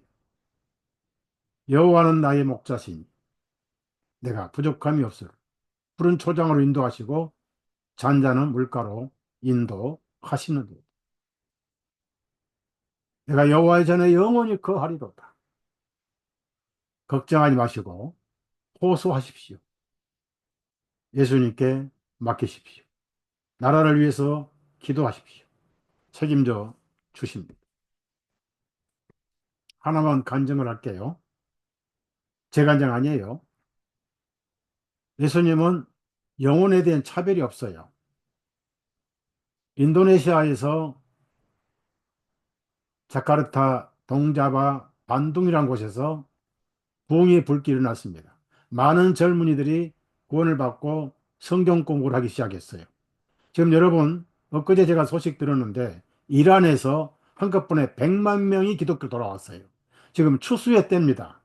여호와는 나의 목자시니 내가 부족함이 없으리. 푸른 초장으로 인도하시고 잔잔한 물가로 인도하시는 것. 내가 여호와의 전에 영원히 거하리로다. 걱정하지 마시고 호소하십시오. 예수님께 맡기십시오. 나라를 위해서 기도하십시오. 책임져 주십니다. 하나만 간증을 할게요. 제 간증 아니에요. 예수님은 영혼에 대한 차별이 없어요. 인도네시아에서 자카르타 동자바 반둥이라는 곳에서 부흥의 불길이 일어났습니다. 많은 젊은이들이 구원을 받고 성경 공부를 하기 시작했어요. 지금 여러분, 엊그제 제가 소식 들었는데 이란에서 한꺼번에 100만 명이 기독교 돌아왔어요. 지금 추수의 때입니다.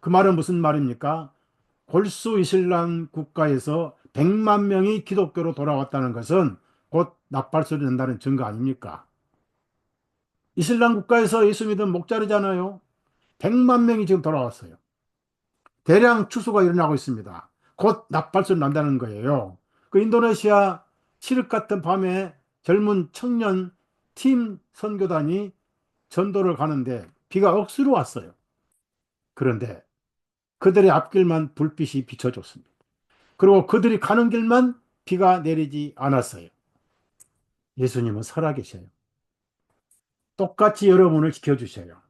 그 말은 무슨 말입니까? 골수 이슬람 국가에서 100만 명이 기독교로 돌아왔다는 것은 곧 나팔소리 난다는 증거 아닙니까? 이슬람 국가에서 예수 믿은 목자르잖아요. 100만 명이 지금 돌아왔어요. 대량 추수가 일어나고 있습니다. 곧 나팔소리 난다는 거예요. 그 인도네시아 칠흑 같은 밤에 젊은 청년 팀 선교단이 전도를 가는데 비가 억수로 왔어요. 그런데 그들의 앞길만 불빛이 비춰줬습니다. 그리고 그들이 가는 길만 비가 내리지 않았어요. 예수님은 살아계셔요. 똑같이 여러분을 지켜주셔요.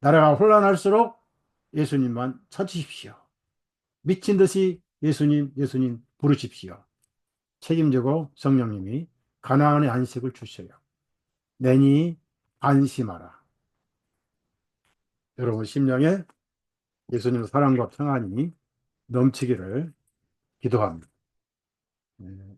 나라가 혼란할수록 예수님만 찾으십시오. 미친 듯이 예수님, 예수님 부르십시오. 책임지고 성령님이 가나안의 안식을 주셔요. 내니 안심하라. 여러분 심령에 예수님의 사랑과 평안이 넘치기를 기도합니다. 네.